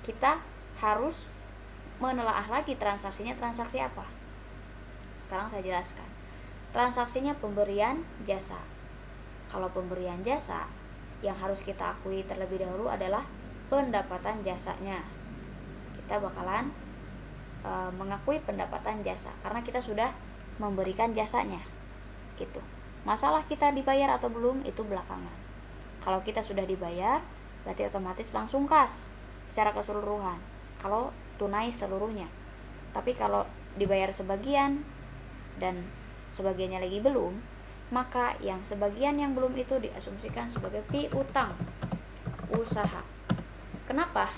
Kita harus menelaah lagi transaksinya transaksi apa. Sekarang saya jelaskan. Transaksinya pemberian jasa. Kalau pemberian jasa, yang harus kita akui terlebih dahulu adalah pendapatan jasanya. Kita bakalan mengakui pendapatan jasa karena kita sudah memberikan jasanya. Itu. Masalah kita dibayar atau belum itu belakangan. Kalau kita sudah dibayar, berarti otomatis langsung kas secara keseluruhan. Kalau tunai seluruhnya. Tapi kalau dibayar sebagian dan sebagiannya lagi belum, maka yang sebagian yang belum itu diasumsikan sebagai piutang usaha. Kenapa?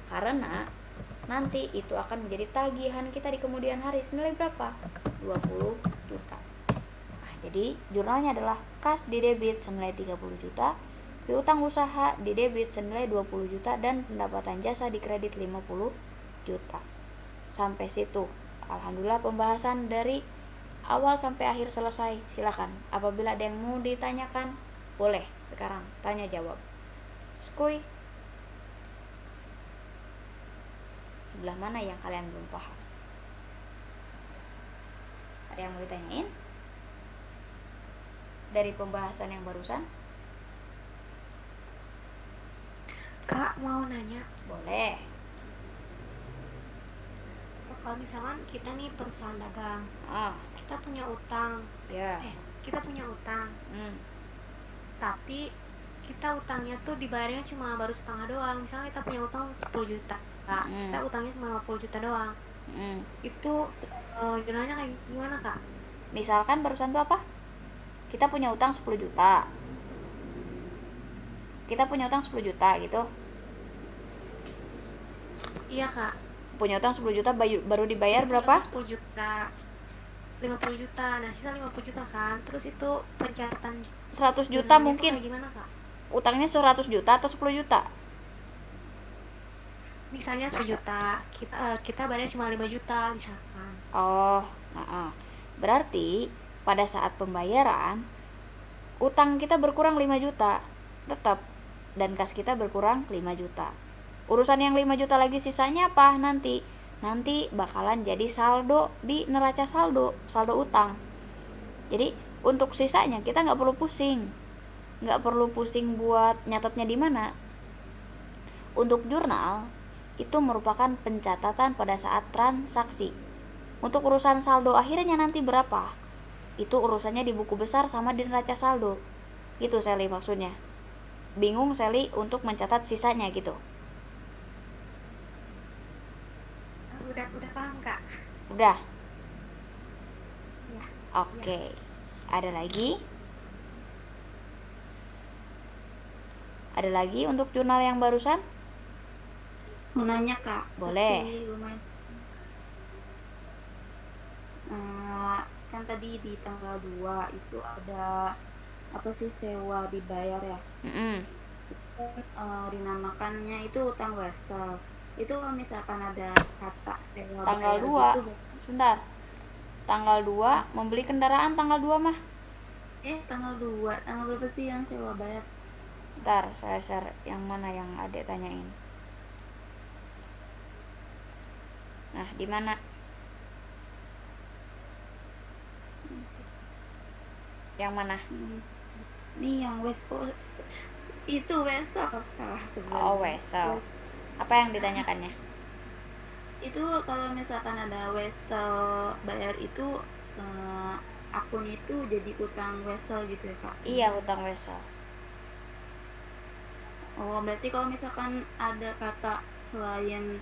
Karena nanti itu akan menjadi tagihan kita di kemudian hari senilai berapa? 20 juta. Nah, jadi jurnalnya adalah kas di debit senilai 30 juta, piutang usaha di debit senilai 20 juta, dan pendapatan jasa di kredit 50 juta. Sampai situ. Alhamdulillah pembahasan dari awal sampai akhir selesai. Silakan. Apabila ada yang mau ditanyakan, boleh sekarang tanya jawab. Skuy. Sebelah mana yang kalian belum paham? Ada yang mau ditanyain? Dari pembahasan yang barusan? Kak, mau nanya. Boleh. Kalau misalkan kita nih perusahaan dagang, kita punya utang. Ya. Kita punya utang. Tapi kita utangnya tuh dibayarnya cuma baru setengah doang. Misalnya kita punya utang 10 juta. Kita utangnya cuma 50 juta doang. Itu jurnalnya kayak gimana, Kak? Misalkan barusan tuh apa? Kita punya utang 10 juta. Kita punya utang 10 juta gitu. Iya, Kak. Punya utang 10 juta baru dibayar berapa? 10 juta. 50 juta. Nah, sisa 50 juta kan. Terus itu pencatatan 100 juta mungkin. Gimana, Kak? Utangnya 100 juta atau 10 juta? Misalnya 10 juta. Kita bayarnya cuma 5 juta misalkan. Berarti pada saat pembayaran utang kita berkurang 5 juta tetap, dan kas kita berkurang 5 juta. Urusan yang 5 juta lagi sisanya apa nanti bakalan jadi saldo di neraca saldo utang. Jadi untuk sisanya kita nggak perlu pusing buat nyatetnya di mana. Untuk jurnal itu merupakan pencatatan pada saat transaksi. Untuk urusan saldo akhirnya nanti berapa, itu urusannya di buku besar sama di neraca saldo. Gitu Sally maksudnya. Bingung Sally untuk mencatat sisanya gitu. Udah paham, Kak? Udah? Ya. Oke. Ada lagi? Ada lagi untuk jurnal yang barusan? Mau nanya, Kak? Boleh. Tapi lumayan. Kan tadi di tanggal 2 itu ada apa sih, sewa dibayar ya? Itu dinamakannya itu utang wesel. Itu kalau misalkan ada kata sewa tanggal bayar 2 gitu, sebentar. Tanggal 2 membeli kendaraan tanggal 2 mah. tanggal 2 tanggal berapa sih yang sewa bayar? Ntar saya share yang mana yang adek tanyain. Nah, di mana? Yang mana? Ini yang itu Wesel. Oh, Wesel. Apa yang ditanyakannya? Itu kalau misalkan ada Wesel bayar itu akun itu jadi utang Wesel gitu ya Kak? Iya, utang Wesel. Oh, berarti kalau misalkan ada kata selain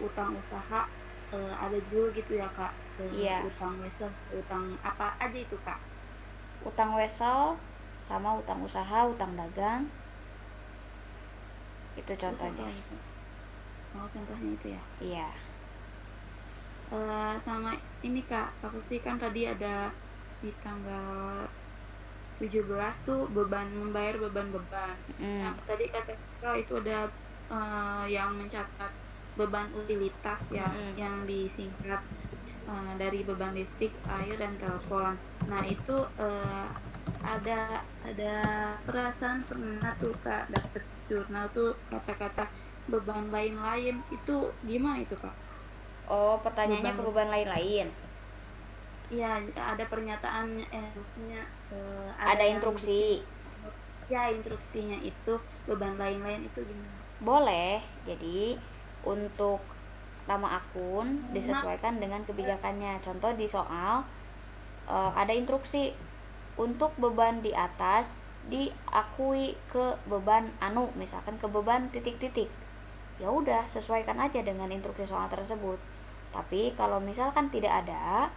utang usaha ada juga gitu ya Kak? Iya. Utang Wesel, utang apa aja itu Kak? Utang Wesel sama utang usaha, utang dagang. Itu contohnya. Oh, contohnya itu ya? Iya. Sama ini Kak, apa sih kan tadi ada di tanggal 17 tuh membayar beban-beban. Nah, tadi kata Kak itu ada yang mencatat beban utilitas ya, yang disingkat dari beban listrik, air, dan telepon. Nah, itu ada perasaan pernah tuh Kak dapet jurnal tuh kata-kata beban lain-lain, itu gimana itu Kak? Oh, pertanyaannya ke beban lain-lain. Iya, ada pernyataan maksudnya ada instruksi. Ya, instruksinya itu beban lain-lain itu gimana? Boleh. Jadi untuk nama akun disesuaikan dengan kebijakannya. Contoh di soal ada instruksi untuk beban di atas diakui ke beban anu, misalkan ke beban titik-titik. Ya udah, sesuaikan aja dengan instruksi soal tersebut. Tapi kalau misalkan tidak ada,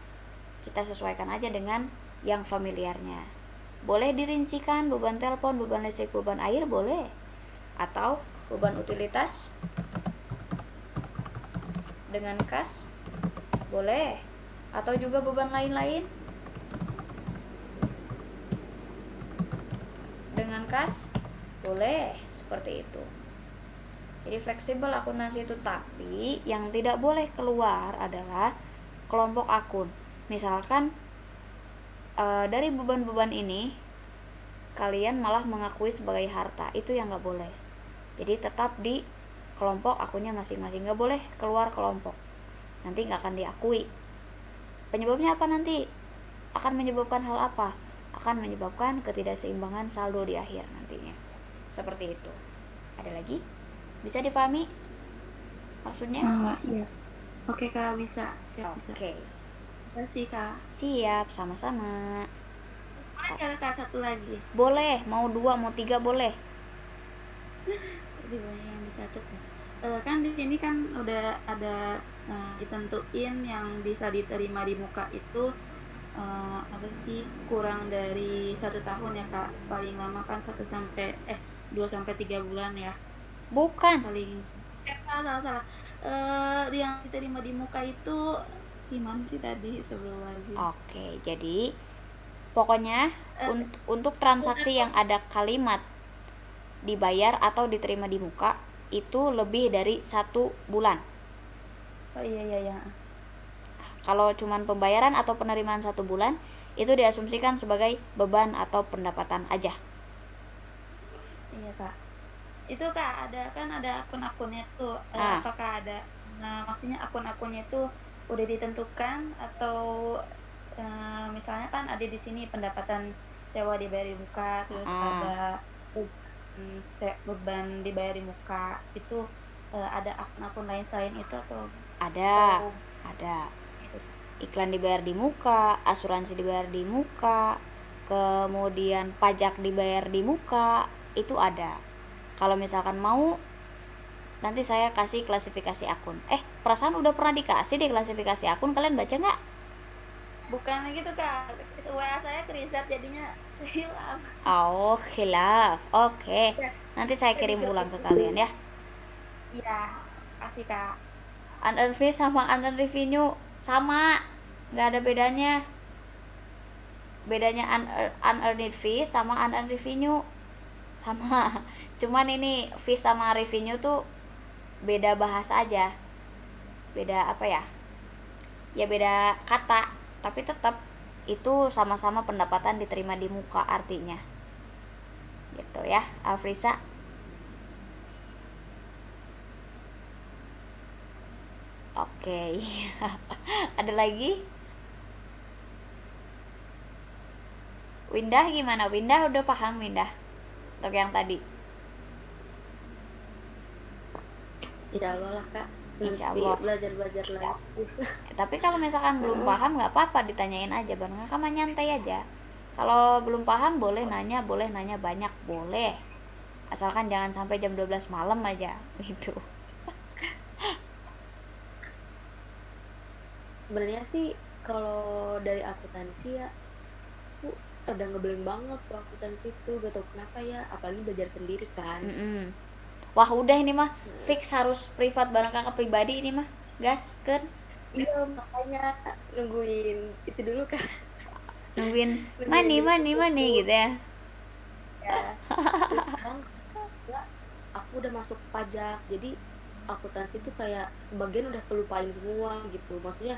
kita sesuaikan aja dengan yang familiarnya. Boleh dirincikan beban telepon, beban listrik, beban air, boleh. Atau beban utilitas dengan kas, boleh. Atau juga beban lain-lain dengan kas, boleh. Seperti itu. Jadi fleksibel akuntansi itu, tapi yang tidak boleh keluar adalah kelompok akun. Misalkan dari beban-beban ini kalian malah mengakui sebagai harta, itu yang nggak boleh. Jadi tetap di kelompok akunnya masing-masing, nggak boleh keluar kelompok, nanti nggak akan diakui. Penyebabnya apa nanti? Akan menyebabkan hal apa? Akan menyebabkan ketidakseimbangan saldo di akhir nantinya. Seperti itu. Ada lagi? Bisa dipahami maksudnya? Iya. Oke Kak, bisa. Siap, bisa. Oke. Terima kasih Kak. Siap, sama-sama. Boleh nggak Kak satu lagi? Boleh, mau 2, mau 3 boleh. Tadi banyak yang dicatat ya. Kan di sini kan udah ada ditentuin yang bisa diterima di muka itu apa sih, kurang dari 1 tahun ya Kak, paling lama kan 2 sampai 3 bulan ya. Bukan. Paling salah. Yang diterima di muka itu gimana sih tadi sebelum lagi? Oke, jadi pokoknya untuk transaksi yang ada kalimat dibayar atau diterima di muka itu lebih dari 1 bulan. Oh iya. Kalau cuman pembayaran atau penerimaan 1 bulan, itu diasumsikan sebagai beban atau pendapatan aja. Iya Kak. Itu Kak, ada akun-akunnya tuh. Apakah ada maksudnya akun-akunnya itu udah ditentukan atau misalnya kan ada di sini pendapatan sewa dibayar di muka, terus ada beban dibayar di muka, itu ada akun-akun lain selain itu atau ada iklan dibayar di muka, asuransi dibayar di muka, kemudian pajak dibayar di muka, itu ada. Kalau misalkan mau, nanti saya kasih klasifikasi akun. Perasaan udah pernah dikasih deh klasifikasi akun, kalian baca nggak? Bukan gitu Kak, WA saya kerisap jadinya hilaf. Oh, hilaf. Oke. Nanti saya kirim ulang ke kalian ya. Iya, kasih Kak. Unearned fee sama unearned revenue sama, nggak ada bedanya. Bedanya unearned fee sama unearned revenue sama. Cuman ini fee sama revenue tuh beda bahasa aja, beda apa ya? Ya beda kata, tapi tetap itu sama-sama pendapatan diterima di muka artinya. gitu ya Afrisa. Oke. Ada lagi? Windah gimana? Windah udah paham Windah untuk yang tadi? Insya Allah lah Kak. Insya Allah. Belajar lagi. Tapi kalau misalkan belum paham nggak apa-apa, ditanyain aja bareng kamu, nyantai aja. Kalau belum paham boleh nanya banyak, boleh. Asalkan jangan sampai jam 12 malam aja gitu. Sebenarnya sih kalau dari akuntansi ya aku rada ngeblank banget tuh akuntansi itu, gak tau kenapa ya, apalagi belajar sendiri kan. Wah udah ini mah fix harus privat bareng kakak pribadi ini mah, gas kan? Iya makanya nungguin itu dulu kan. Nungguin money gitu ya. Ya. Sekarang ya, aku udah masuk pajak, jadi akuntansi itu kayak sebagian udah kelupain semua gitu, maksudnya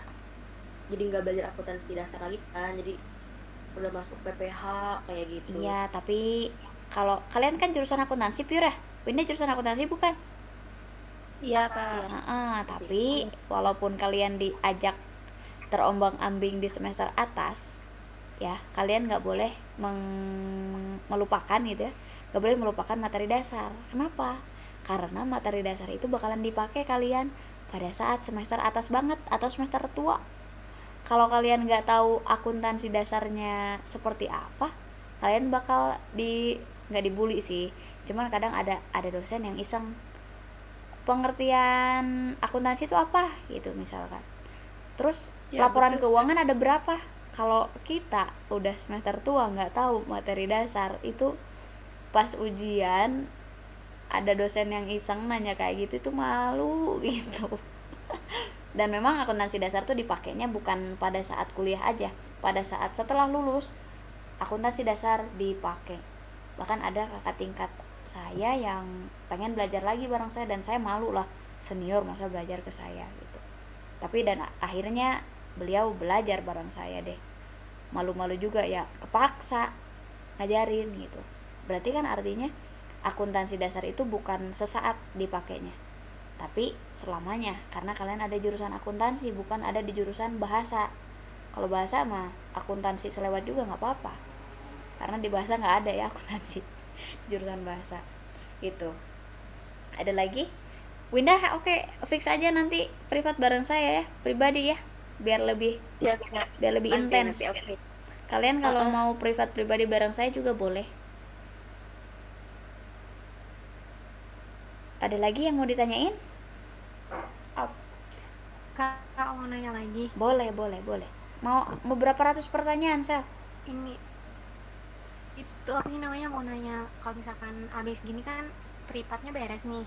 jadi nggak belajar akuntansi dasar lagi kan, jadi udah masuk PPH kayak gitu. Iya, tapi kalau kalian kan jurusan akuntansi pure ya? Winda jurusan akuntansi bukan? Iya Kak. Tapi walaupun kalian diajak terombang-ambing di semester atas, ya kalian nggak boleh melupakan gitu ya, nggak boleh melupakan materi dasar. Kenapa? Karena materi dasar itu bakalan dipakai kalian pada saat semester atas banget atau semester tua. Kalau kalian nggak tahu akuntansi dasarnya seperti apa, kalian bakal nggak dibully sih, cuman kadang ada dosen yang iseng, pengertian akuntansi itu apa gitu misalkan, terus ya, laporan betul. Keuangan ada berapa. Kalau kita udah semester tua nggak tahu materi dasar itu, pas ujian ada dosen yang iseng nanya kayak gitu, itu malu gitu. Dan memang akuntansi dasar tuh dipakainya bukan pada saat kuliah aja, pada saat setelah lulus akuntansi dasar dipakai. Bahkan ada kakak tingkat saya yang pengen belajar lagi bareng saya, dan saya malu lah, senior masa belajar ke saya gitu. Tapi dan akhirnya beliau belajar bareng saya deh. Malu-malu juga ya, kepaksa ngajarin gitu. Berarti kan artinya akuntansi dasar itu bukan sesaat dipakainya, tapi selamanya, karena kalian ada jurusan akuntansi, bukan ada di jurusan bahasa. Kalau bahasa mah akuntansi selewat juga nggak apa-apa, karena di bahasa nggak ada ya akuntansi jurusan bahasa gitu. Ada lagi? Winda, oke, fix aja nanti privat bareng saya ya, pribadi ya, biar lebih intens. Kalian kalau mau privat pribadi bareng saya juga boleh. Ada lagi yang mau ditanyain? Kak, mau nanya lagi? Boleh. Mau berapa ratus pertanyaan, Sel? Ini itu apa sih namanya, mau nanya, kalau misalkan abis gini kan privatnya beres nih.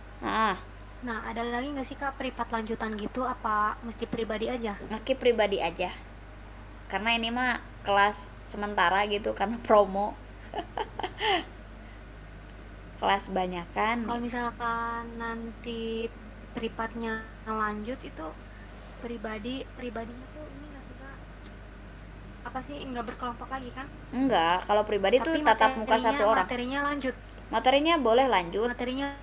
Nah, ada lagi nggak sih Kak privat lanjutan gitu, apa mesti pribadi aja? Mesti pribadi aja. Karena ini mah kelas sementara gitu, karena promo. Kelas banyakan. Kalau misalkan nanti privatnya lanjut, itu pribadinya tuh ini nggak sih Kak, apa sih, nggak berkelompok lagi kan? Enggak, kalau pribadi tuh tatap muka satu orang. Materinya boleh lanjut.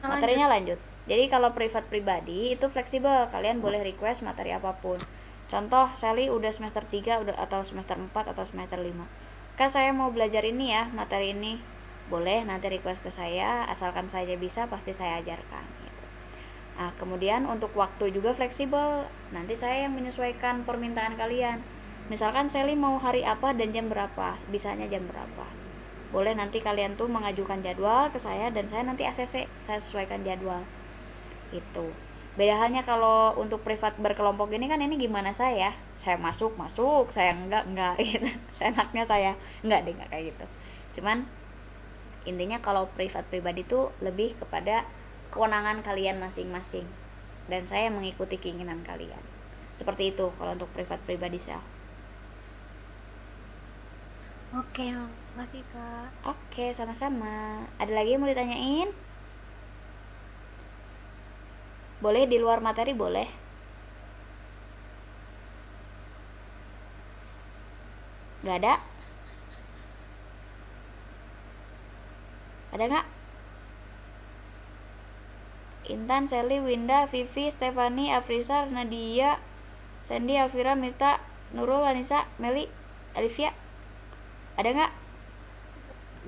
Materinya lanjut. Jadi kalau privat pribadi itu fleksibel, kalian boleh request materi apapun. Contoh, Sally udah semester 3 atau semester 4 atau semester 5. Kak, saya mau belajar ini ya, materi ini. Boleh nanti request ke saya, asalkan saya bisa pasti saya ajarkan gitu. Nah, kemudian untuk waktu juga fleksibel, nanti saya yang menyesuaikan permintaan kalian. Misalkan Sally mau hari apa dan jam berapa, bisanya jam berapa. Boleh nanti kalian tuh mengajukan jadwal ke saya, dan saya nanti ACC, saya sesuaikan jadwal itu. Beda halnya kalau untuk privat berkelompok ini kan, ini gimana saya masuk, saya enggak gitu. Seenaknya saya enggak kayak gitu. Cuman intinya kalau privat pribadi itu lebih kepada kewenangan kalian masing-masing, dan saya mengikuti keinginan kalian. Seperti itu kalau untuk privat pribadi saya. Oke, makasih Kak. Oke, sama-sama. Ada lagi yang mau ditanyain? Boleh di luar materi, boleh. Gak ada? Ada nggak? Intan, Sally, Winda, Vivi, Stefani, Afrisa, Nadia, Sandy, Alvira, Mirta, Nurul, Anissa, Meli, Alivia. Ada nggak?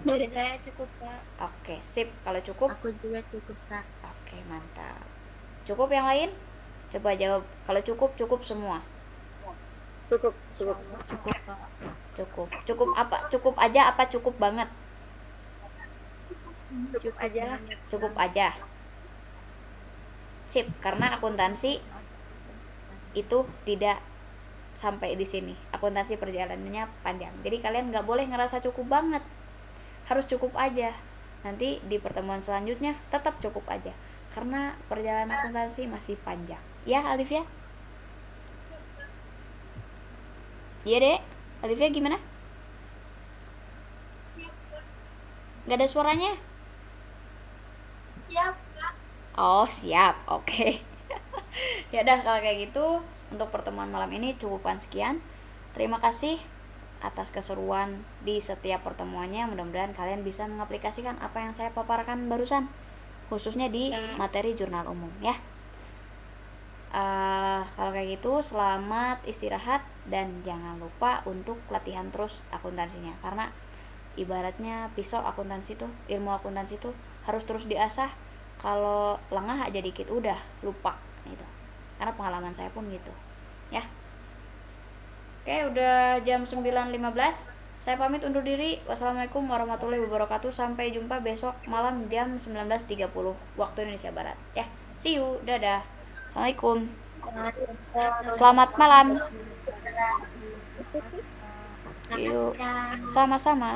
Dari saya cukup, Kak. Oke, sip. Kalau cukup? Aku juga cukup, Kak. Oke, mantap. Cukup yang lain? Coba jawab. Kalau cukup semua. Cukup. Cukup, Kak. Cukup. Cukup apa? Cukup aja apa cukup banget? Cukup aja lah. Cukup aja. Sip, karena akuntansi itu tidak sampai di sini. Akuntansi perjalanannya panjang. Jadi kalian nggak boleh ngerasa cukup banget. Harus cukup aja. Nanti di pertemuan selanjutnya tetap cukup aja. Karena perjalanan akuntansi masih panjang. Ya, Alivia? Iya, Dek. Alivia gimana? Nggak ada suaranya? Siap. Oh, siap. Oke. Ya udah, kalau kayak gitu untuk pertemuan malam ini cukupan sekian. Terima kasih atas keseruan di setiap pertemuannya. Mudah-mudahan kalian bisa mengaplikasikan apa yang saya paparkan barusan, khususnya di materi jurnal umum ya. Kalau kayak gitu selamat istirahat dan jangan lupa untuk latihan terus akuntansinya, karena ibaratnya pisau akuntansi tuh, ilmu akuntansi tuh harus terus diasah. Kalau lengah aja dikit udah lupa gitu, karena pengalaman saya pun gitu ya. Oke, udah jam 9.15. Saya pamit undur diri. Wassalamualaikum warahmatullahi wabarakatuh. Sampai jumpa besok malam jam 19.30 waktu Indonesia Barat ya. See you, dadah. Assalamualaikum. Selamat malam. Yuk, sama-sama.